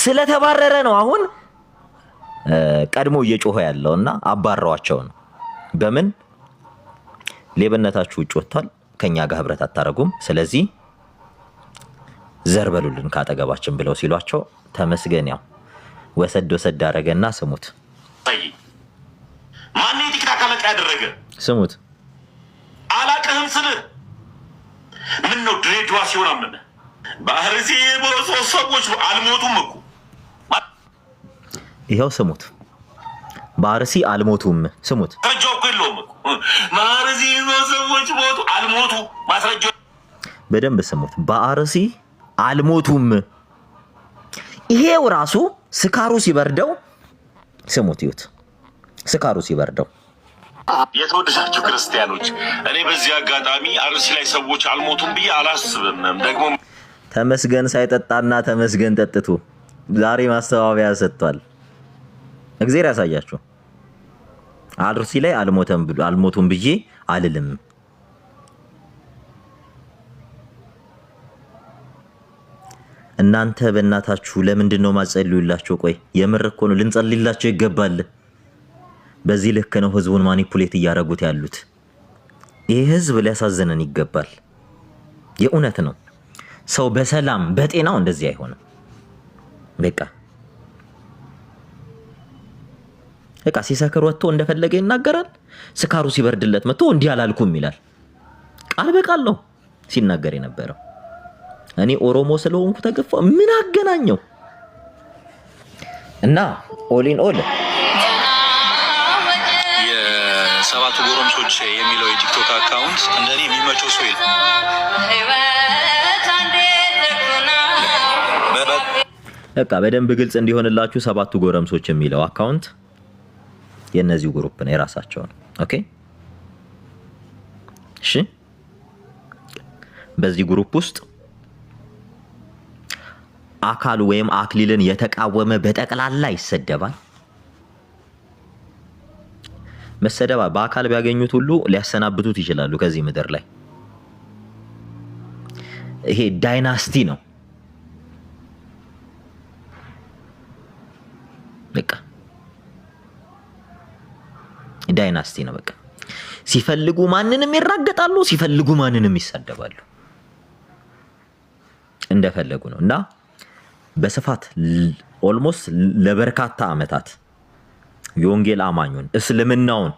ስለተባረረ ነው አሁን ቀድሞ እየጮኸ ያለውና አባረሯቸው ነው። በምን ሌብነታችሁ ውጭ ወጥቷል፣ ከኛ ጋር ህብረት አታረጉም፣ ስለዚህ ዘርበሉልን ካጠገባችን ብለው ሲሏቸው ተመስገን ያው ወሰድ አደረገና ስሙት። ማን የቲክታክ አለቃ ያደረገ ስሙት። አላቅህም ስልህ ምን ነው ድሬዳዋ ሲሆን አመነ በአርሲ ሰዎች አልሞቱም እኮ ይኸው ስሙት። በአርሲ አልሞቱም ስሙት። ማስረጃው እኮ የለውም እኮ በአርሲ ሰዎች ሞቱ አልሞቱ ማስረጃው በደንብ ስሙት። በአርሲ አልሞቱም። ይሄው ራሱ ስካሩ ሲበርደው ስሙት፣ ይዩት። ስካሩ ሲበርደው የተወደዳችሁ ክርስቲያኖች፣ እኔ በዚህ አጋጣሚ አርሲ ላይ ሰዎች አልሞቱም ብዬ አላስብም። ደግሞ ተመስገን ሳይጠጣና ተመስገን ጠጥቶ ዛሬ ማስተባበያ ሰጥቷል። እግዚአብሔር ያሳያችሁ። አርሲ ላይ አልሞቱም ብዬ አልልም። እናንተ በእናታችሁ ለምንድን ነው ማጸልዩላቸው? ቆይ የምር እኮ ነው ልንጸልይላቸው ይገባል። በዚህ ልክ ነው ህዝቡን ማኒፑሌት እያደረጉት ያሉት። ይህ ህዝብ ሊያሳዝነን ይገባል። የእውነት ነው። ሰው በሰላም በጤናው እንደዚህ አይሆንም። በቃ ሲሰክር ወጥቶ እንደፈለገ ይናገራል። ስካሩ ሲበርድለት መጥቶ እንዲህ አላልኩም ይላል። ቃል በቃል ነው ሲናገር የነበረው። እኔ ኦሮሞ ስለሆንኩ ተገፋ ምን አገናኘው? እና ኦሊን ኦል የሰባቱ ጎረምሶች የሚለው የቲክቶክ አካውንት እንደኔ የሚመቸው ሰው የለም። በቃ በደንብ ግልጽ እንዲሆንላችሁ ሰባቱ ጎረምሶች የሚለው አካውንት የነዚህ ግሩፕ ነው፣ የራሳቸው ነው። ኦኬ እሺ። በዚህ ግሩፕ ውስጥ አካል ወይም አክሊልን የተቃወመ በጠቅላላ ይሰደባል። መሰደባ በአካል ቢያገኙት ሁሉ ሊያሰናብቱት ይችላሉ ከዚህ ምድር ላይ። ይሄ ዳይናስቲ ነው። በቃ ዳይናስቲ ነው። በቃ ሲፈልጉ ማንንም ይራገጣሉ፣ ሲፈልጉ ማንንም ይሳደባሉ። እንደፈለጉ ነው እና በስፋት ኦልሞስት ለበርካታ ዓመታት የወንጌል አማኙን እስልምናውን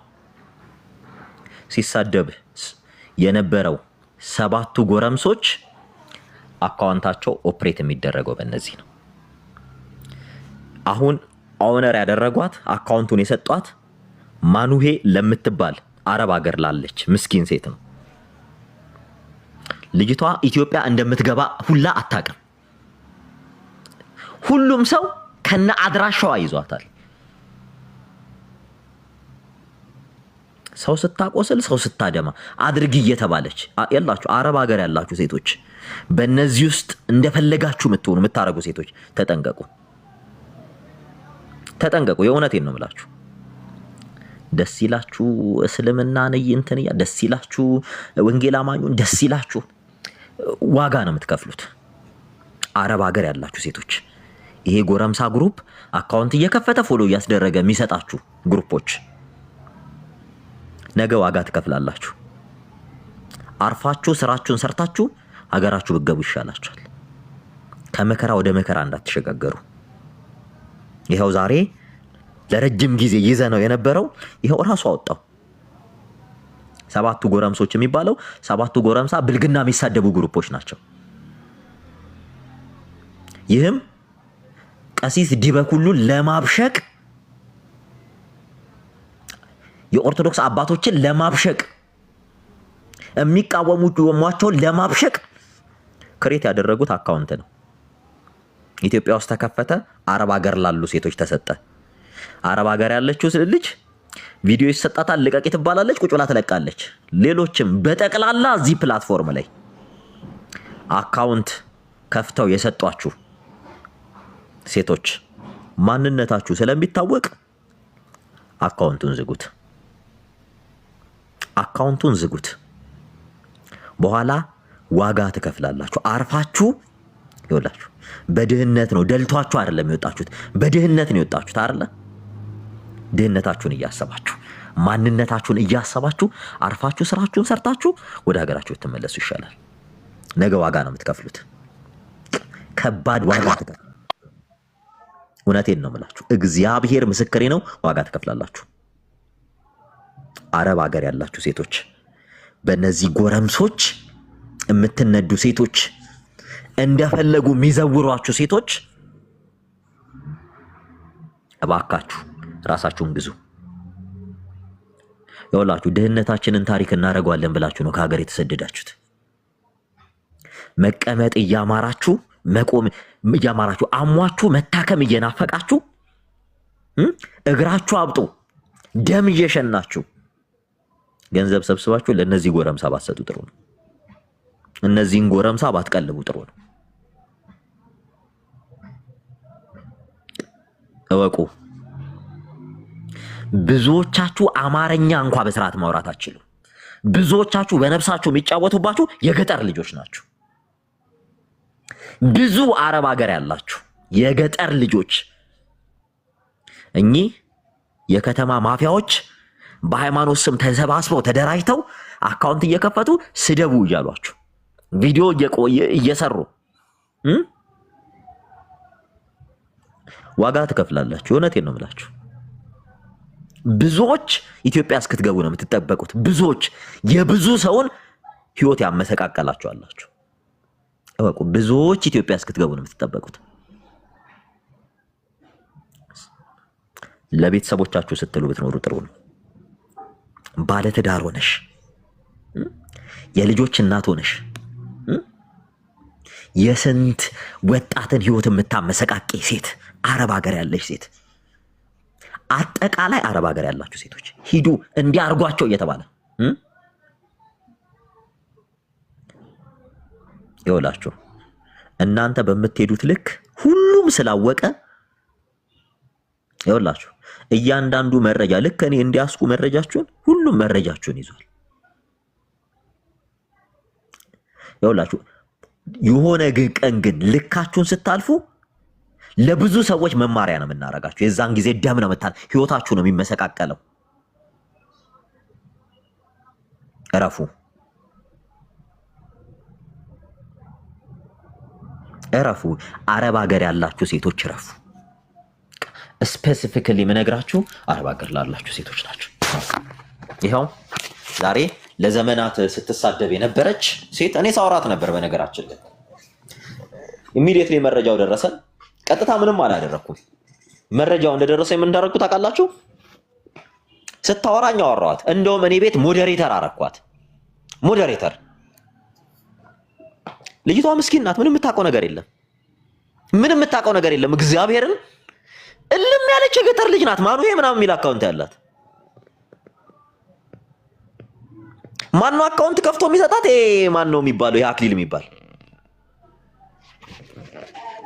ሲሳደብ የነበረው ሰባቱ ጎረምሶች አካውንታቸው ኦፕሬት የሚደረገው በእነዚህ ነው። አሁን ኦነር ያደረጓት አካውንቱን የሰጧት ማኑሄ ለምትባል አረብ ሀገር ላለች ምስኪን ሴት ነው። ልጅቷ ኢትዮጵያ እንደምትገባ ሁላ አታውቅም። ሁሉም ሰው ከነ አድራሻዋ ይዟታል። ሰው ስታቆስል፣ ሰው ስታደማ አድርጊ እየተባለች ያላችሁ አረብ ሀገር ያላችሁ ሴቶች፣ በእነዚህ ውስጥ እንደፈለጋችሁ የምትሆኑ የምታረጉ ሴቶች ተጠንቀቁ፣ ተጠንቀቁ። የእውነቴን ነው የምላችሁ። ደስ ይላችሁ እስልምና ነይ እንትን ደስ ይላችሁ ወንጌል አማኙን ደስ ይላችሁ፣ ዋጋ ነው የምትከፍሉት። አረብ ሀገር ያላችሁ ሴቶች ይሄ ጎረምሳ ግሩፕ አካውንት እየከፈተ ፎሎ እያስደረገ የሚሰጣችሁ ግሩፖች ነገ ዋጋ ትከፍላላችሁ። አርፋችሁ ስራችሁን ሰርታችሁ ሀገራችሁ ብትገቡ ይሻላችኋል። ከመከራ ወደ መከራ እንዳትሸጋገሩ። ይኸው ዛሬ ለረጅም ጊዜ ይዘ ነው የነበረው። ይኸው ራሱ አወጣው። ሰባቱ ጎረምሶች የሚባለው ሰባቱ ጎረምሳ ብልግና የሚሳደቡ ግሩፖች ናቸው። ይህም ቀሲስ ዲበኩሉን ለማብሸቅ የኦርቶዶክስ አባቶችን ለማብሸቅ የሚቃወሙዋቸውን ለማብሸቅ ክሬት ያደረጉት አካውንት ነው። ኢትዮጵያ ውስጥ ተከፈተ። አረብ ሀገር ላሉ ሴቶች ተሰጠ። አረብ ሀገር ያለችው ልጅ ቪዲዮ ይሰጣታል፣ ልቀቂ ትባላለች፣ ቁጭ ብላ ትለቃለች። ሌሎችም በጠቅላላ እዚህ ፕላትፎርም ላይ አካውንት ከፍተው የሰጧችሁ ሴቶች ማንነታችሁ ስለሚታወቅ አካውንቱን ዝጉት። አካውንቱን ዝጉት። በኋላ ዋጋ ትከፍላላችሁ። አርፋችሁ ይወላችሁ። በድህነት ነው ደልቷችሁ አይደለም የወጣችሁት፣ በድህነት ነው የወጣችሁት አይደለ? ድህነታችሁን እያሰባችሁ ማንነታችሁን እያሰባችሁ አርፋችሁ ስራችሁን ሰርታችሁ ወደ ሀገራችሁ ትመለሱ ይሻላል። ነገ ዋጋ ነው የምትከፍሉት፣ ከባድ ዋጋ ትከፍሉ። እውነቴን ነው የምላችሁ፣ እግዚአብሔር ምስክሬ ነው። ዋጋ ትከፍላላችሁ። አረብ ሀገር ያላችሁ ሴቶች፣ በእነዚህ ጎረምሶች የምትነዱ ሴቶች፣ እንደፈለጉ የሚዘውሯችሁ ሴቶች እባካችሁ ራሳችሁን ግዙ። ይኸውላችሁ ድህነታችንን ታሪክ እናደርገዋለን ብላችሁ ነው ከሀገር የተሰደዳችሁት። መቀመጥ እያማራችሁ መቆም እያማራችሁ አሟችሁ መታከም እየናፈቃችሁ እግራችሁ አብጦ ደም እየሸናችሁ ገንዘብ ሰብስባችሁ ለነዚህ ጎረምሳ ባትሰጡ ጥሩ ነው። እነዚህን ጎረምሳ ባትቀልቡ ጥሩ ነው። እወቁ። ብዙዎቻችሁ አማርኛ እንኳን በስርዓት ማውራት አትችሉ። ብዙዎቻችሁ በነፍሳችሁ የሚጫወቱባችሁ የገጠር ልጆች ናችሁ። ብዙ አረብ ሀገር ያላችሁ የገጠር ልጆች እኚህ የከተማ ማፊያዎች በሃይማኖት ስም ተሰባስበው ተደራጅተው አካውንት እየከፈቱ ስደቡ እያሏችሁ ቪዲዮ እየሰሩ ዋጋ ትከፍላላችሁ። እውነቴን ነው የምላችሁ። ብዙዎች ኢትዮጵያ እስክትገቡ ነው የምትጠበቁት። ብዙዎች የብዙ ሰውን ህይወት ያመሰቃቀላችኋላችሁ። እወቁ። ብዙዎች ኢትዮጵያ እስክትገቡ ነው የምትጠበቁት። ለቤተሰቦቻችሁ ስትሉ ብትኖሩ ጥሩ ነው። ባለትዳር ሆነሽ የልጆች እናት ሆነሽ የስንት ወጣትን ህይወት የምታመሰቃቂ ሴት፣ አረብ ሀገር ያለሽ ሴት፣ አጠቃላይ አረብ ሀገር ያላችሁ ሴቶች ሂዱ እንዲያርጓቸው እየተባለ ይውላችሁ። እናንተ በምትሄዱት ልክ ሁሉም ስላወቀ ይውላችሁ። እያንዳንዱ መረጃ ልክ እኔ እንዲያስኩ መረጃችሁን ሁሉም መረጃችሁን ይዟል። ይውላችሁ የሆነ ቀን ግን ልካችሁን ስታልፉ ለብዙ ሰዎች መማሪያ ነው የምናረጋችሁ። የዛን ጊዜ ደም ነው መታል፣ ህይወታችሁ ነው የሚመሰቃቀለው። እረፉ፣ እረፉ። አረብ ሀገር ያላችሁ ሴቶች እረፉ። ስፔሲፊካሊ የምነግራችሁ አረብ ሀገር ላላችሁ ሴቶች ናቸው። ይኸው ዛሬ ለዘመናት ስትሳደብ የነበረች ሴት እኔ ሳወራት ነበር። በነገራችን ላይ ኢሚዲየትሊ መረጃው ደረሰን። ቀጥታ ምንም አላደረኩም። መረጃው እንደደረሰኝ ምን እንዳደረኩ ታውቃላችሁ? ስታወራኝ አወራኋት። እንደውም እኔ ቤት ሞዴሬተር አረኳት። ሞዴሬተር። ልጅቷ ምስኪን ናት። ምንም የምታውቀው ነገር የለም። ምንም የምታውቀው ነገር የለም። እግዚአብሔርን እልም ያለች የገጠር ልጅ ናት። ማኑ ይሄ ምናምን የሚል አካውንት ያላት ማነው አካውንት ከፍቶ የሚሰጣት? ይሄ ማነው የሚባለው? ይሄ አክሊል የሚባል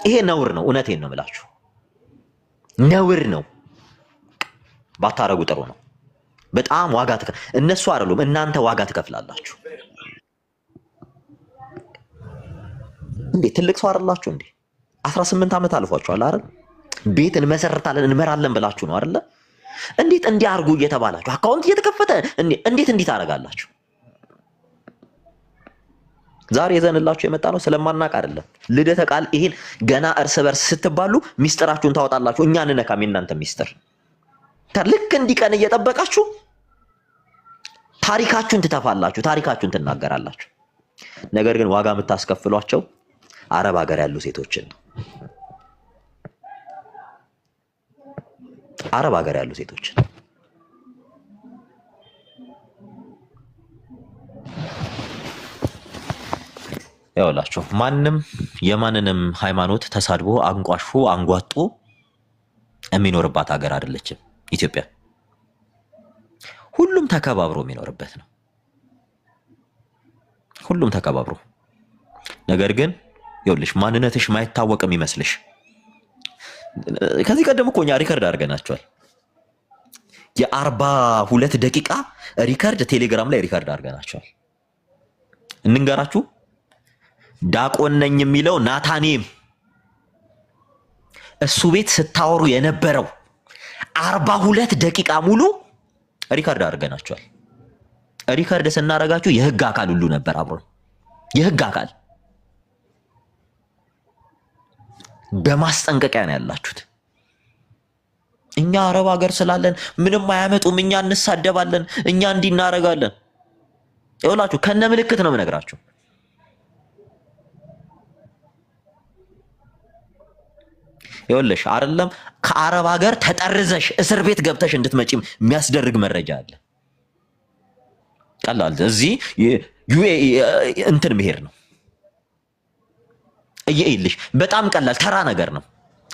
ይሄ ነውር ነው። እውነቴን ነው የምላችሁ፣ ነውር ነው። ባታረጉ ጥሩ ነው። በጣም ዋጋ እነሱ አይደሉም እናንተ ዋጋ ትከፍላላችሁ። እንዴ ትልቅ ሰው አይደላችሁ እንዴ? 18 ዓመት አልፏችኋል አይደል? ቤት እንመሰርታለን እንመራለን ብላችሁ ነው አይደለ? እንዴት እንዲያርጉ እየተባላችሁ አካውንት እየተከፈተ እንዴት እንዲህ ታረጋላችሁ? ዛሬ ይዘንላችሁ የመጣ ነው ስለማናቅ አይደለም። ልደተ ቃል ይሄን ገና እርስ በርስ ስትባሉ ሚስጥራችሁን ታወጣላችሁ። እኛ እንነካም የእናንተ ሚስጥር። ልክ እንዲቀን እየጠበቃችሁ ታሪካችሁን ትተፋላችሁ፣ ታሪካችሁን ትናገራላችሁ። ነገር ግን ዋጋ የምታስከፍሏቸው አረብ ሀገር ያሉ ሴቶችን ነው። አረብ ሀገር ያሉ ሴቶችን ያውላችሁ። ማንም የማንንም ሃይማኖት ተሳድቦ አንቋሾ አንጓጦ የሚኖርባት ሀገር አይደለችም ኢትዮጵያ። ሁሉም ተከባብሮ የሚኖርበት ነው። ሁሉም ተከባብሮ። ነገር ግን ይኸውልሽ ማንነትሽ ማይታወቅም ይመስልሽ። ከዚህ ቀደም እኮ እኛ ሪከርድ አድርገናቸዋል። የ42 ደቂቃ ሪከርድ ቴሌግራም ላይ ሪከርድ አድርገናቸዋል። እንንገራችሁ ዳቆን ነኝ የሚለው ናታኔም እሱ ቤት ስታወሩ የነበረው 42 ደቂቃ ሙሉ ሪካርድ አድርገናቸዋል። ሪካርድ ስናረጋችሁ የህግ አካል ሁሉ ነበር አብሮ የህግ አካል በማስጠንቀቂያ ነው ያላችሁት። እኛ አረብ ሀገር ስላለን ምንም አያመጡም፣ እኛ እንሳደባለን፣ እኛ እንዲናረጋለን። ይኸውላችሁ ከነ ምልክት ነው የምነግራችሁ። ይኸውልሽ አይደለም ከአረብ ሀገር ተጠርዘሽ እስር ቤት ገብተሽ እንድትመጪም የሚያስደርግ መረጃ አለ። ቀላል እዚህ ዩኤኢ እንትን መሄድ ነው እየይልሽ በጣም ቀላል ተራ ነገር ነው።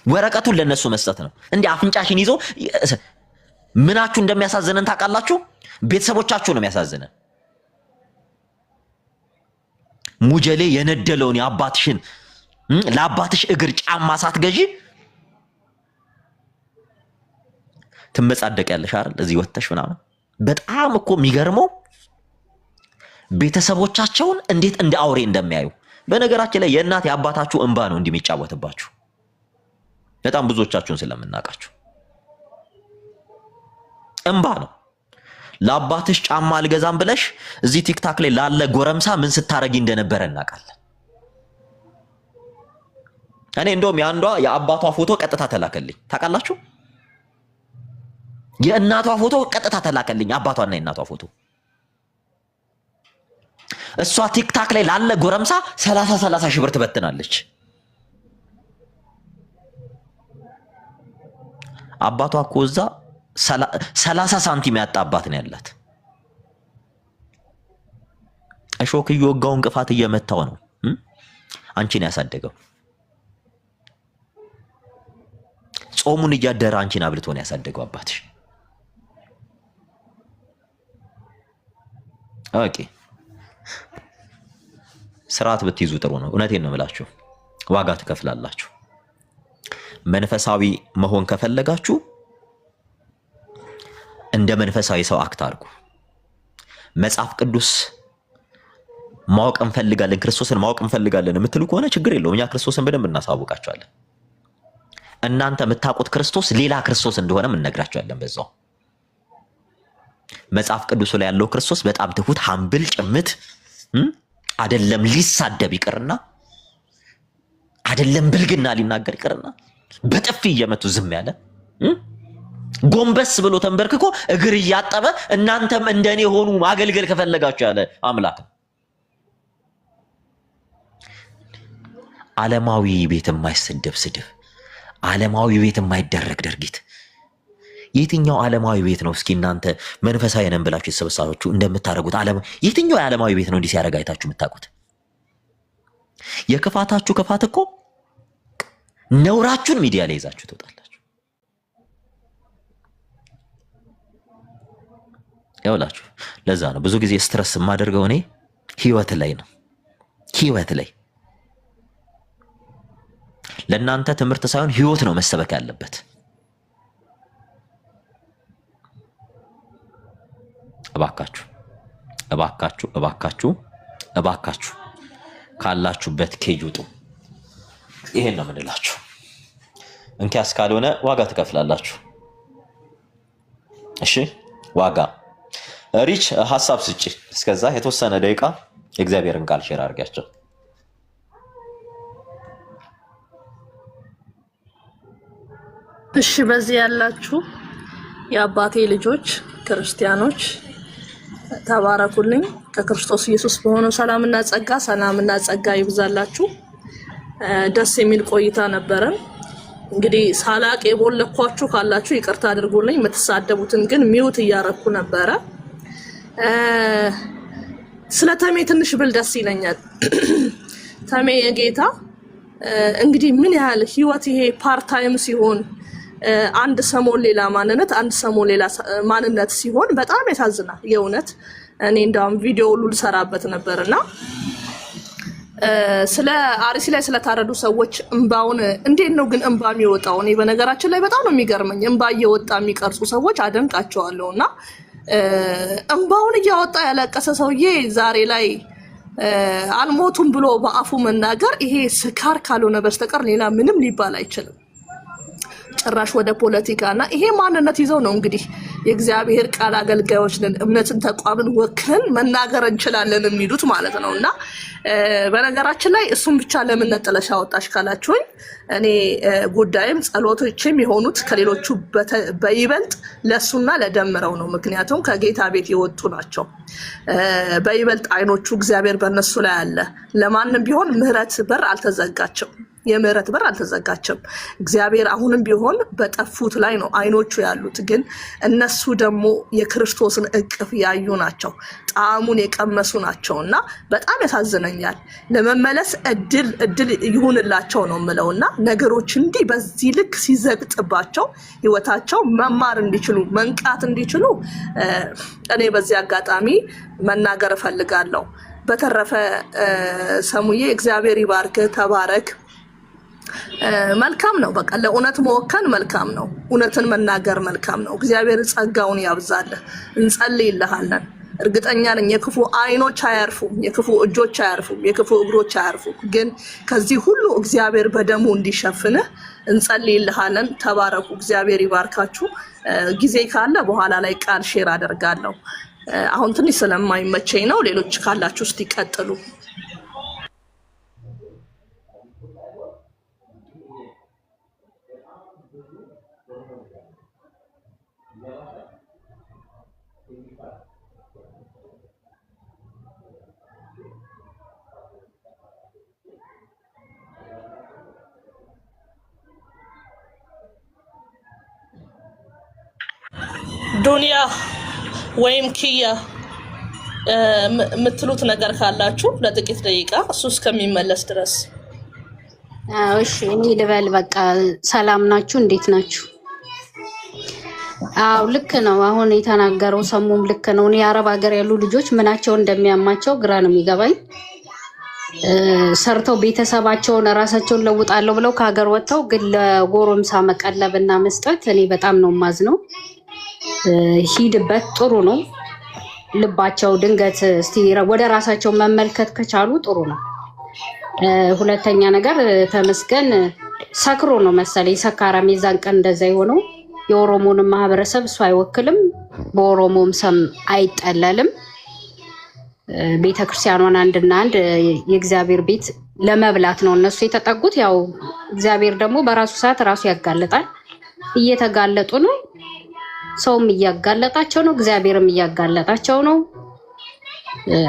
ወረቀቱን ለነሱ መስጠት ነው። እንዴ አፍንጫሽን ይዞ ምናችሁ እንደሚያሳዝነን ታውቃላችሁ? ቤተሰቦቻችሁ ነው የሚያሳዝነን። ሙጀሌ የነደለውን የአባትሽን ለአባትሽ እግር ጫማ ሳትገዢ ትመጻደቂያለሽ አይደል? እዚህ ወጥተሽ ምናምን በጣም እኮ የሚገርመው ቤተሰቦቻቸውን እንዴት እንደ አውሬ እንደሚያዩ። በነገራችን ላይ የእናት የአባታችሁ እንባ ነው እንደሚጫወትባችሁ በጣም ብዙዎቻችሁን ስለምናውቃችሁ እንባ ነው። ለአባትሽ ጫማ አልገዛም ብለሽ እዚህ ቲክታክ ላይ ላለ ጎረምሳ ምን ስታረጊ እንደነበረ እናውቃለን። እኔ እንደውም ያንዷ የአባቷ ፎቶ ቀጥታ ተላከልኝ ታውቃላችሁ? የእናቷ ፎቶ ቀጥታ ተላከልኝ፣ አባቷና የእናቷ ፎቶ። እሷ ቲክታክ ላይ ላለ ጎረምሳ 30 ሺህ ብር ትበትናለች። አባቷ እኮ እዛ 30 ሳንቲም ያጣ አባት ነው ያላት። እሾክ እየወጋው እንቅፋት እየመታው ነው አንቺን ያሳደገው። ጾሙን እያደረ አንቺን አብልቶ ነው ያሳደገው አባትሽ። ኦኬ ስርዓት ብትይዙ ጥሩ ነው። እውነቴን ነው የምላችሁ፣ ዋጋ ትከፍላላችሁ። መንፈሳዊ መሆን ከፈለጋችሁ እንደ መንፈሳዊ ሰው አክት አድርጉ። መጽሐፍ ቅዱስ ማወቅ እንፈልጋለን፣ ክርስቶስን ማወቅ እንፈልጋለን የምትሉ ከሆነ ችግር የለውም። እኛ ክርስቶስን በደንብ እናሳውቃችኋለን። እናንተ የምታውቁት ክርስቶስ ሌላ ክርስቶስ እንደሆነም እንነግራችኋለን በዛው። መጽሐፍ ቅዱስ ላይ ያለው ክርስቶስ በጣም ትሁት፣ ሀምብል፣ ጭምት አይደለም ሊሳደብ ይቅርና አይደለም ብልግና ሊናገር ይቅርና በጥፊ እየመቱ ዝም ያለ ጎንበስ ብሎ ተንበርክኮ እግር እያጠበ እናንተም እንደኔ ሆኑ ማገልገል ከፈለጋችሁ ያለ አምላክ። ዓለማዊ ቤት የማይሰደብ ስድብ፣ ዓለማዊ ቤት የማይደረግ ድርጊት የትኛው ዓለማዊ ቤት ነው? እስኪ እናንተ መንፈሳዊ ነን ብላችሁ የተሰበሰባችሁ እንደምታደርጉት የትኛው የዓለማዊ ቤት ነው እንዲህ ሲያደርግ አይታችሁ የምታውቁት? የክፋታችሁ ክፋት እኮ ነውራችሁን ሚዲያ ላይ ይዛችሁ ትወጣላችሁ። ያውላችሁ ለዛ ነው ብዙ ጊዜ ስትረስ የማደርገው እኔ ህይወት ላይ ነው። ህይወት ላይ ለእናንተ ትምህርት ሳይሆን ህይወት ነው መሰበክ ያለበት። እባካችሁ እባካችሁ እባካችሁ እባካችሁ ካላችሁበት ኬጅ ውጡ። ይሄን ነው የምንላችሁ። እንኪያስ ካልሆነ ዋጋ ትከፍላላችሁ። እሺ ዋጋ። ሪች ሐሳብ ስጪ። እስከዛ የተወሰነ ደቂቃ የእግዚአብሔርን ቃል ሼር አድርጋችሁ። እሺ በዚህ ያላችሁ የአባቴ ልጆች ክርስቲያኖች ተባረኩልኝ። ከክርስቶስ ኢየሱስ በሆነው ሰላምና ጸጋ ይብዛላችሁ። ደስ የሚል ቆይታ ነበረን። እንግዲህ ሳላቅ የቦለኳችሁ ካላችሁ ይቅርታ አድርጉልኝ። የምትሳደቡትን ግን ሚውት እያረኩ ነበረ። ስለ ተሜ ትንሽ ብል ደስ ይለኛል። ተሜ የጌታ እንግዲህ ምን ያህል ህይወት ይሄ ፓርታይም ሲሆን አንድ ሰሞን ሌላ ማንነት አንድ ሰሞን ሌላ ማንነት ሲሆን በጣም ያሳዝናል። የእውነት እኔ እንደውም ቪዲዮ ሁሉ ልሰራበት ነበርና ስለ አርሲ ላይ ስለታረዱ ሰዎች እንባውን እንዴት ነው ግን እንባ የሚወጣው? እኔ በነገራችን ላይ በጣም ነው የሚገርመኝ። እንባ እየወጣ የሚቀርጹ ሰዎች አደንቃቸዋለሁና እንባውን እያወጣ ያለቀሰ ሰውዬ ዛሬ ላይ አልሞቱም ብሎ በአፉ መናገር ይሄ ስካር ካልሆነ በስተቀር ሌላ ምንም ሊባል አይችልም። ጭራሽ ወደ ፖለቲካና ይሄ ማንነት ይዘው ነው እንግዲህ የእግዚአብሔር ቃል አገልጋዮች ነን እምነትን ተቋምን ወክለን መናገር እንችላለን የሚሉት ማለት ነውና በነገራችን ላይ እሱም ብቻ ለምን ነጥለሽ አወጣሽ ካላችሁኝ እኔ ጉዳይም ጸሎቶችም የሆኑት ከሌሎቹ በይበልጥ ለሱና ለደምረው ነው። ምክንያቱም ከጌታ ቤት የወጡ ናቸው። በይበልጥ አይኖቹ እግዚአብሔር በእነሱ ላይ አለ። ለማንም ቢሆን ምህረት በር አልተዘጋቸም። የምህረት በር አልተዘጋቸም። እግዚአብሔር አሁንም ቢሆን በጠፉት ላይ ነው አይኖቹ ያሉት። ግን እነሱ ደግሞ የክርስቶስን እቅፍ ያዩ ናቸው፣ ጣዕሙን የቀመሱ ናቸውና በጣም ያሳዝነኛል። ለመመለስ እድል ይሁንላቸው ነው የምለውና ነገሮች እንዲህ በዚህ ልክ ሲዘግጥባቸው ህይወታቸው መማር እንዲችሉ መንቃት እንዲችሉ እኔ በዚህ አጋጣሚ መናገር እፈልጋለሁ። በተረፈ ሰሙዬ እግዚአብሔር ይባርክ፣ ተባረክ። መልካም ነው። በቃ ለእውነት መወከን መልካም ነው። እውነትን መናገር መልካም ነው። እግዚአብሔር ጸጋውን ያብዛልህ። እንጸልይልሃለን። እርግጠኛ ነኝ የክፉ አይኖች አያርፉም፣ የክፉ እጆች አያርፉም፣ የክፉ እግሮች አያርፉም። ግን ከዚህ ሁሉ እግዚአብሔር በደሙ እንዲሸፍንህ እንጸልይልሃለን። ተባረኩ። እግዚአብሔር ይባርካችሁ። ጊዜ ካለ በኋላ ላይ ቃል ሼር አደርጋለሁ። አሁን ትንሽ ስለማይመቸኝ ነው። ሌሎች ካላችሁ እስቲ ቀጥሉ። ዱንያ ወይም ኪያ የምትሉት ነገር ካላችሁ ለጥቂት ደቂቃ እሱ እስከሚመለስ ድረስ። እሺ እኔ ልበል። በቃ ሰላም ናችሁ? እንዴት ናችሁ? አው ልክ ነው። አሁን የተናገረው ሰሙም ልክ ነው። እኔ አረብ ሀገር ያሉ ልጆች ምናቸው እንደሚያማቸው ግራ ነው የሚገባኝ። ሰርተው ቤተሰባቸውን ራሳቸውን ለውጣለሁ ብለው ከሀገር ወጥተው ግን ለጎረምሳ መቀለብና መስጠት እኔ በጣም ነው ማዝነው። ሂድበት ጥሩ ነው። ልባቸው ድንገት እስቲ ወደ ራሳቸው መመልከት ከቻሉ ጥሩ ነው። ሁለተኛ ነገር ተመስገን ሰክሮ ነው መሰለኝ ሰካራም የዛን ቀን እንደዛ የሆነው። የኦሮሞንም ማህበረሰብ እሱ አይወክልም፣ በኦሮሞም ስም አይጠለልም። ቤተክርስቲያኗን አንድና አንድ የእግዚአብሔር ቤት ለመብላት ነው እነሱ የተጠጉት። ያው እግዚአብሔር ደግሞ በራሱ ሰዓት ራሱ ያጋለጣል። እየተጋለጡ ነው። ሰውም እያጋለጣቸው ነው፣ እግዚአብሔርም እያጋለጣቸው ነው።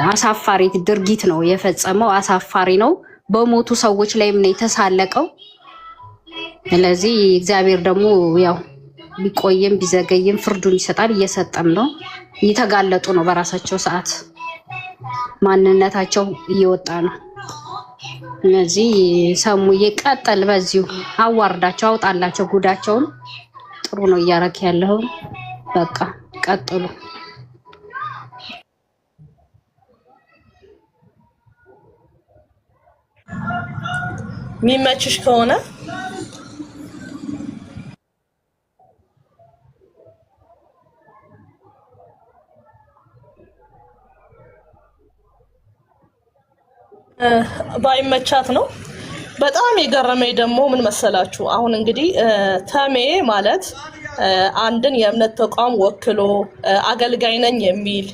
አሳፋሪ ድርጊት ነው የፈጸመው። አሳፋሪ ነው። በሞቱ ሰዎች ላይም ነው የተሳለቀው። ስለዚህ እግዚአብሔር ደግሞ ያው ቢቆይም ቢዘገይም ፍርዱን ይሰጣል፣ እየሰጠም ነው። እየተጋለጡ ነው። በራሳቸው ሰዓት ማንነታቸው እየወጣ ነው። ስለዚህ ሰሙ ይቀጥል፣ በዚሁ አዋርዳቸው፣ አውጣላቸው ጉዳቸውን። ጥሩ ነው እያረክ ያለው። በቃ ቀጥሉ። የሚመችሽ ከሆነ ባይመቻት ነው። በጣም የገረመኝ ደግሞ ምን መሰላችሁ? አሁን እንግዲህ ተሜ ማለት አንድን የእምነት ተቋም ወክሎ አገልጋይ ነኝ የሚል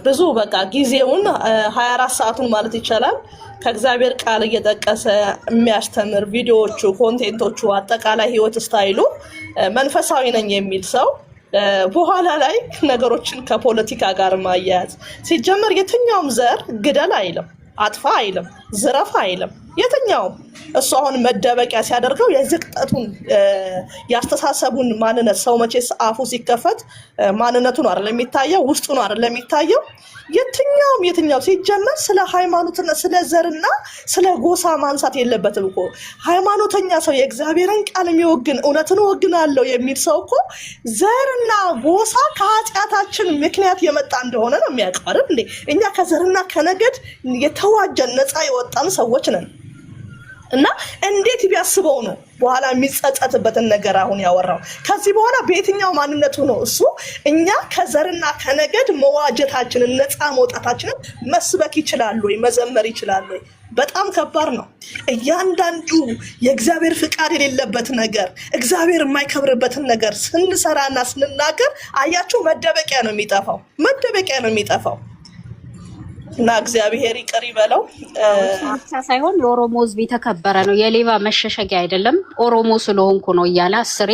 ብዙ በቃ ጊዜውን 24 ሰዓቱን ማለት ይቻላል ከእግዚአብሔር ቃል እየጠቀሰ የሚያስተምር ቪዲዮዎቹ፣ ኮንቴንቶቹ፣ አጠቃላይ ህይወት ስታይሉ መንፈሳዊ ነኝ የሚል ሰው በኋላ ላይ ነገሮችን ከፖለቲካ ጋር ማያያዝ ሲጀመር የትኛውም ዘር ግደል አይልም፣ አጥፋ አይልም፣ ዝረፍ አይልም። የትኛውም እሱ አሁን መደበቂያ ሲያደርገው የዝቅጠቱን ያስተሳሰቡን ማንነት ሰው መቼስ አፉ ሲከፈት ማንነቱ ነው አይደል የሚታየው፣ ውስጡ ነው አይደል የሚታየው። የትኛው ሲጀመር ስለ ሃይማኖትና ስለ ዘርና ስለ ጎሳ ማንሳት የለበትም እኮ። ሃይማኖተኛ ሰው የእግዚአብሔርን ቃል የሚወግን እውነትን ወግናለሁ የሚል ሰው እኮ ዘርና ጎሳ ከኃጢአታችን ምክንያት የመጣ እንደሆነ ነው የሚያውቀው አይደል እንዴ? እኛ ከዘርና ከነገድ የተዋጀን ነፃ የወጣን ሰዎች ነን። እና እንዴት ቢያስበው ነው በኋላ የሚጸጸትበትን ነገር አሁን ያወራው? ከዚህ በኋላ በየትኛው ማንነቱ ነው እሱ እኛ ከዘርና ከነገድ መዋጀታችንን ነፃ መውጣታችንን መስበክ ይችላል ወይ መዘመር ይችላል ወይ? በጣም ከባድ ነው። እያንዳንዱ የእግዚአብሔር ፍቃድ የሌለበት ነገር እግዚአብሔር የማይከብርበትን ነገር ስንሰራና ስንናገር አያችሁ መደበቂያ ነው የሚጠፋው፣ መደበቂያ ነው የሚጠፋው። እና እግዚአብሔር ይቅር ይበለው። ብቻ ሳይሆን የኦሮሞ ሕዝብ የተከበረ ነው፣ የሌባ መሸሸጊያ አይደለም። ኦሮሞ ስለሆንኩ ነው እያለ አስሬ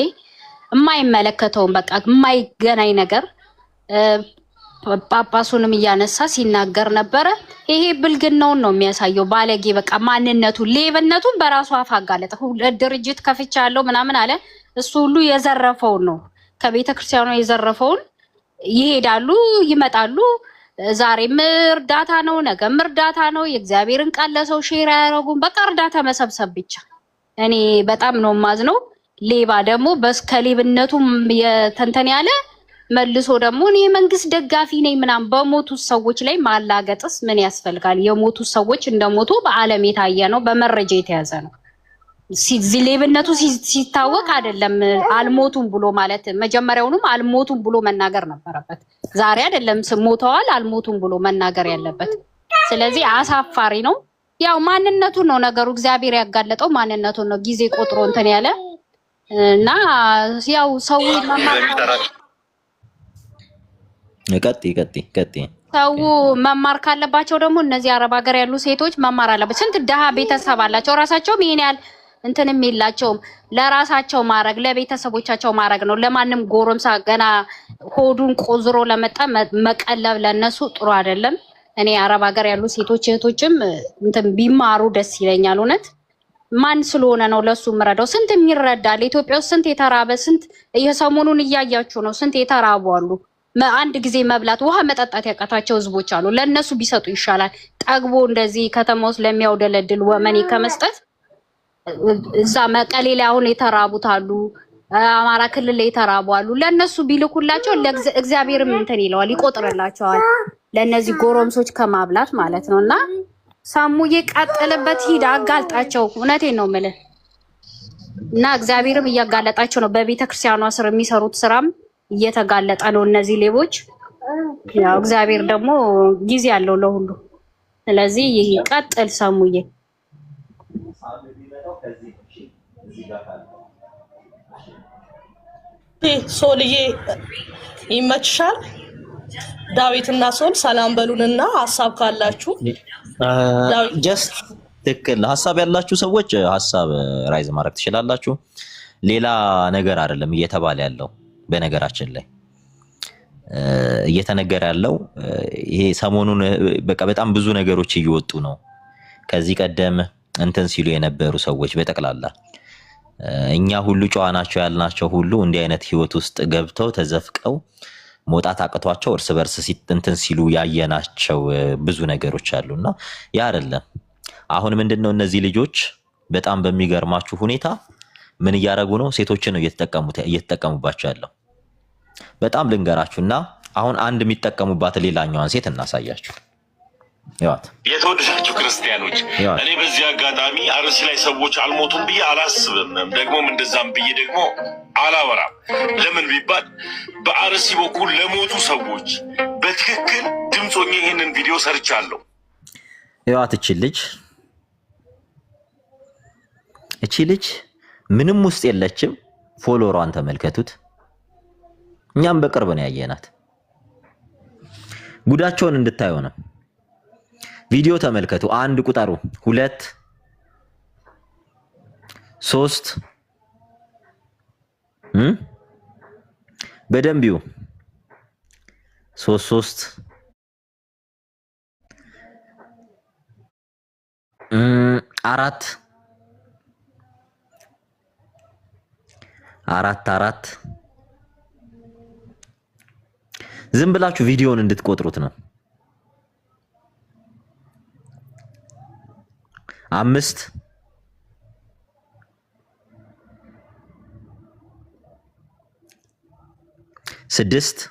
የማይመለከተውን በቃ የማይገናኝ ነገር ጳጳሱንም እያነሳ ሲናገር ነበረ። ይሄ ብልግናውን ነው የሚያሳየው። ባለጌ በቃ ማንነቱን ሌብነቱን በራሱ አፍ አጋለጠ። ድርጅት ከፍቻለሁ ምናምን አለ። እሱ ሁሉ የዘረፈውን ነው ከቤተ ክርስቲያኑ የዘረፈውን ይሄዳሉ ይመጣሉ። ዛሬም እርዳታ ነው፣ ነገም እርዳታ ነው። የእግዚአብሔርን ቃል ለሰው ሼር አያደርጉም። በቃ እርዳታ መሰብሰብ ብቻ። እኔ በጣም ነው ማዝነው። ሌባ ደግሞ በስከሌብነቱም የተንተን ያለ መልሶ ደግሞ እኔ መንግስት ደጋፊ ነኝ ምናምን በሞቱ ሰዎች ላይ ማላገጥስ ምን ያስፈልጋል? የሞቱ ሰዎች እንደሞቱ በዓለም የታየ ነው፣ በመረጃ የተያዘ ነው። ሌብነቱ ሲታወቅ አይደለም አልሞቱም ብሎ ማለት መጀመሪያውንም አልሞቱም ብሎ መናገር ነበረበት። ዛሬ አይደለም ሞተዋል አልሞቱም ብሎ መናገር ያለበት። ስለዚህ አሳፋሪ ነው። ያው ማንነቱን ነው ነገሩ። እግዚአብሔር ያጋለጠው ማንነቱን ነው። ጊዜ ቆጥሮ እንትን ያለ እና ያው ሰው ሰው መማር ካለባቸው ደግሞ እነዚህ አረብ ሀገር ያሉ ሴቶች መማር አለባቸው። ስንት ደሃ ቤተሰብ አላቸው። ራሳቸውም ይሄን ያህል እንትንም የላቸውም። ለራሳቸው ማድረግ ለቤተሰቦቻቸው ማድረግ ነው። ለማንም ጎረምሳ ገና ሆዱን ቆዝሮ ለመጣ መቀለብ ለነሱ ጥሩ አይደለም። እኔ አረብ ሀገር ያሉ ሴቶች እህቶችም እንትን ቢማሩ ደስ ይለኛል። እውነት ማን ስለሆነ ነው ለሱ ምረዳው? ስንት የሚረዳል ኢትዮጵያ ውስጥ ስንት የተራበ ስንት የሰሞኑን እያያችሁ ነው። ስንት የተራቡ አሉ። አንድ ጊዜ መብላት ውሃ መጠጣት ያቃታቸው ህዝቦች አሉ። ለነሱ ቢሰጡ ይሻላል። ጠግቦ እንደዚህ ከተማ ውስጥ ለሚያውደለድል ወመኔ ከመስጠት እዛ መቀሌ ላይ አሁን የተራቡት አሉ። አማራ ክልል ላይ የተራቡ አሉ። ለነሱ ቢልኩላቸው እግዚአብሔርም እንትን ይለዋል፣ ይቆጥርላቸዋል። ለነዚህ ጎረምሶች ከማብላት ማለት ነውና ሳሙዬ ቀጥልበት፣ ሂድ አጋልጣቸው። እውነቴን ነው የምልህ እና እግዚአብሔርም እያጋለጣቸው ነው። በቤተክርስቲያኗ ስር የሚሰሩት ስራም እየተጋለጠ ነው። እነዚህ ሌቦች ያው እግዚአብሔር ደግሞ ጊዜ አለው ለሁሉ። ስለዚህ ቀጥል ሳሙዬ። ሶልዬ ይመችሻል። ዳዊትና ሶል ሰላም በሉንና ሀሳብ ካላችሁ ጀስት ትክክል ሀሳብ ያላችሁ ሰዎች ሀሳብ ራይዝ ማድረግ ትችላላችሁ። ሌላ ነገር አይደለም እየተባለ ያለው። በነገራችን ላይ እየተነገረ ያለው ይሄ ሰሞኑን በቃ በጣም ብዙ ነገሮች እየወጡ ነው። ከዚህ ቀደም እንትን ሲሉ የነበሩ ሰዎች በጠቅላላ እኛ ሁሉ ጨዋ ናቸው ያልናቸው ሁሉ እንዲህ አይነት ህይወት ውስጥ ገብተው ተዘፍቀው መውጣት አቅቷቸው እርስ በርስ እንትን ሲሉ ያየናቸው ብዙ ነገሮች አሉና ያ አይደለም። አሁን ምንድነው እነዚህ ልጆች በጣም በሚገርማችሁ ሁኔታ ምን እያደረጉ ነው? ሴቶችን ነው እየተጠቀሙባቸው ያለው። በጣም ልንገራችሁና አሁን አንድ የሚጠቀሙባት ሌላኛዋን ሴት እናሳያችሁ። ያት የተወደዳችሁ ክርስቲያኖች እኔ በዚህ አጋጣሚ አርሲ ላይ ሰዎች አልሞቱም ብዬ አላስብም። ደግሞም እንደዛም ብዬ ደግሞ አላወራም። ለምን ቢባል በአርሲ በኩል ለሞቱ ሰዎች በትክክል ድምፅ ሆኜ ይህንን ቪዲዮ ሰርቻለሁ። ያት እቺ ልጅ ምንም ውስጥ የለችም። ፎሎወሯን ተመልከቱት። እኛም በቅርብ ነው ያየናት። ጉዳቸውን እንድታዩ ነው። ቪዲዮ ተመልከቱ። 1 ቁጠሩ፣ 2 3 በደንብ ይዩ። 3 4 ዝም ብላችሁ ቪዲዮውን እንድትቆጥሩት ነው። 5 6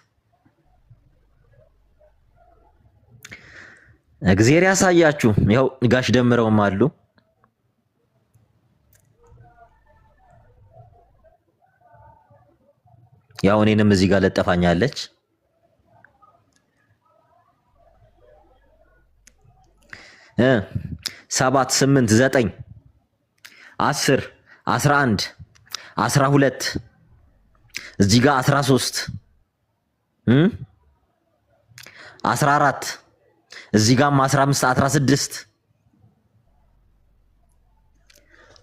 እግዚአብሔር ያሳያችሁ። ያው ጋሽ ደምረውም አሉ። ያው እኔንም እዚህ ጋር ለጠፋኛለች። 7 8 9 10 11 12 እዚህ ጋር 13 14 እዚህ ጋርም 15 16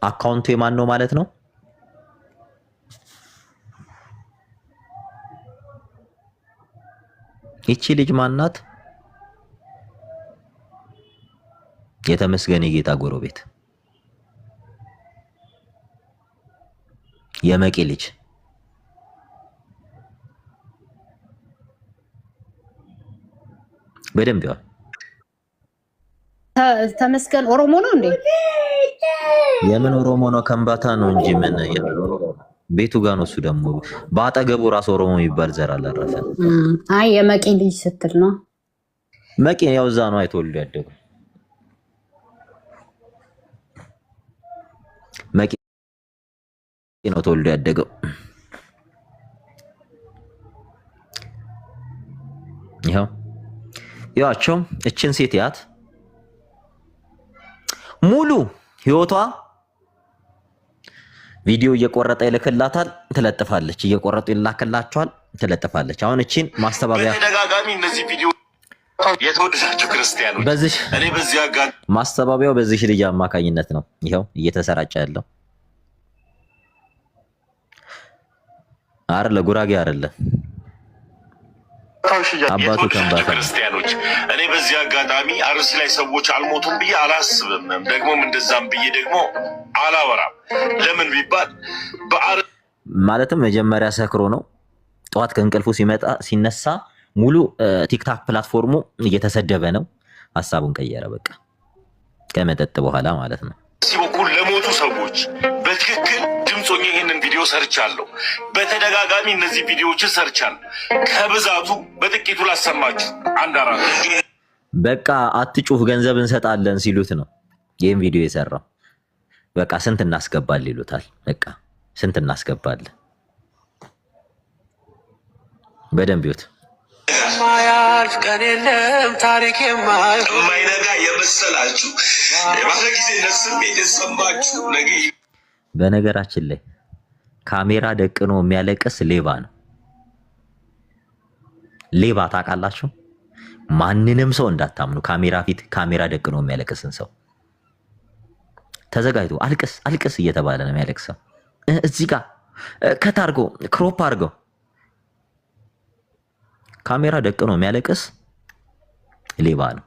አካውንቱ የማን ነው ማለት ነው? ይቺ ልጅ ማናት? የተመስገን የጌታ ጎረቤት የመቄ ልጅ በደንብ ያው ተመስገን ኦሮሞ ነው እንዴ? የምን ኦሮሞ ነው? ከምባታ ነው እንጂ ምን ቤቱ ጋር ነው። እሱ ደግሞ በአጠገቡ ራስ ኦሮሞ የሚባል ዘር አላረፈ። አይ የመቄ ልጅ ስትል ነው። መቄ ያው እዛ ነው አይተወልዶ ያደገው። መቄ ነው ተወልዶ ያደገው። ያቸው እችን ሴት ያት ሙሉ ህይወቷ ቪዲዮ እየቆረጠ ይልክላታል፣ ትለጥፋለች። እየቆረጡ ይላክላቸዋል፣ ትለጥፋለች። አሁን እችን ማስተባበያ በተደጋጋሚ እነዚህ ቪዲዮ የተወደዳችሁ ክርስቲያኖች በዚህ እኔ በዚህ አጋጣሚ ማስተባበያው በዚህ ልጅ አማካኝነት ነው ይሄው እየተሰራጨ ያለው። አረ ለጉራጌ አይደለም አባቱ ከምባታ ክርስቲያኖች እኔ በዚህ አጋጣሚ አርሲ ላይ ሰዎች አልሞቱም ብዬ አላስብም። ደግሞም እንደዛም ብዬ ደግሞ አላወራም። ለምን ቢባል ማለትም መጀመሪያ ሰክሮ ነው። ጠዋት ከእንቅልፉ ሲነሳ ሙሉ ቲክታክ ፕላትፎርሙ እየተሰደበ ነው። ሐሳቡን ቀየረ። በቃ ከመጠጥ በኋላ ማለት ነው። ሲበኩል ለሞቱ ሰዎች በትክክል ድምጾኝ ይሄንን ቪዲዮ ሰርቻለሁ። በተደጋጋሚ እነዚህ ቪዲዮዎችን ሰርቻለሁ። ከብዛቱ በጥቂቱ ላሰማችሁ። አንድ አራት በቃ አትጩህ ገንዘብ እንሰጣለን ሲሉት ነው ይሄን ቪዲዮ የሰራው። በቃ ስንት እናስገባለን ይሉታል። በቃ ስንት እናስገባለን በደንብ ይወት ማያልፍ ቀን የለም ታሪክ የማይነጋ የመሰላችሁ የባለ ጊዜ ነስም የተሰማችሁ ነገ። በነገራችን ላይ ካሜራ ደቅኖ የሚያለቅስ ሌባ ነው። ሌባ ታውቃላችሁ? ማንንም ሰው እንዳታምኑ። ካሜራ ፊት ካሜራ ደቅኖ የሚያለቅስን ሰው ተዘጋጅቶ አልቅስ አልቅስ እየተባለ ነው የሚያለቅሰው። እዚህ ጋር ከታርጎ ክሮፕ አድርገው ካሜራ ደቅኖ የሚያለቅስ ሌባ ነው።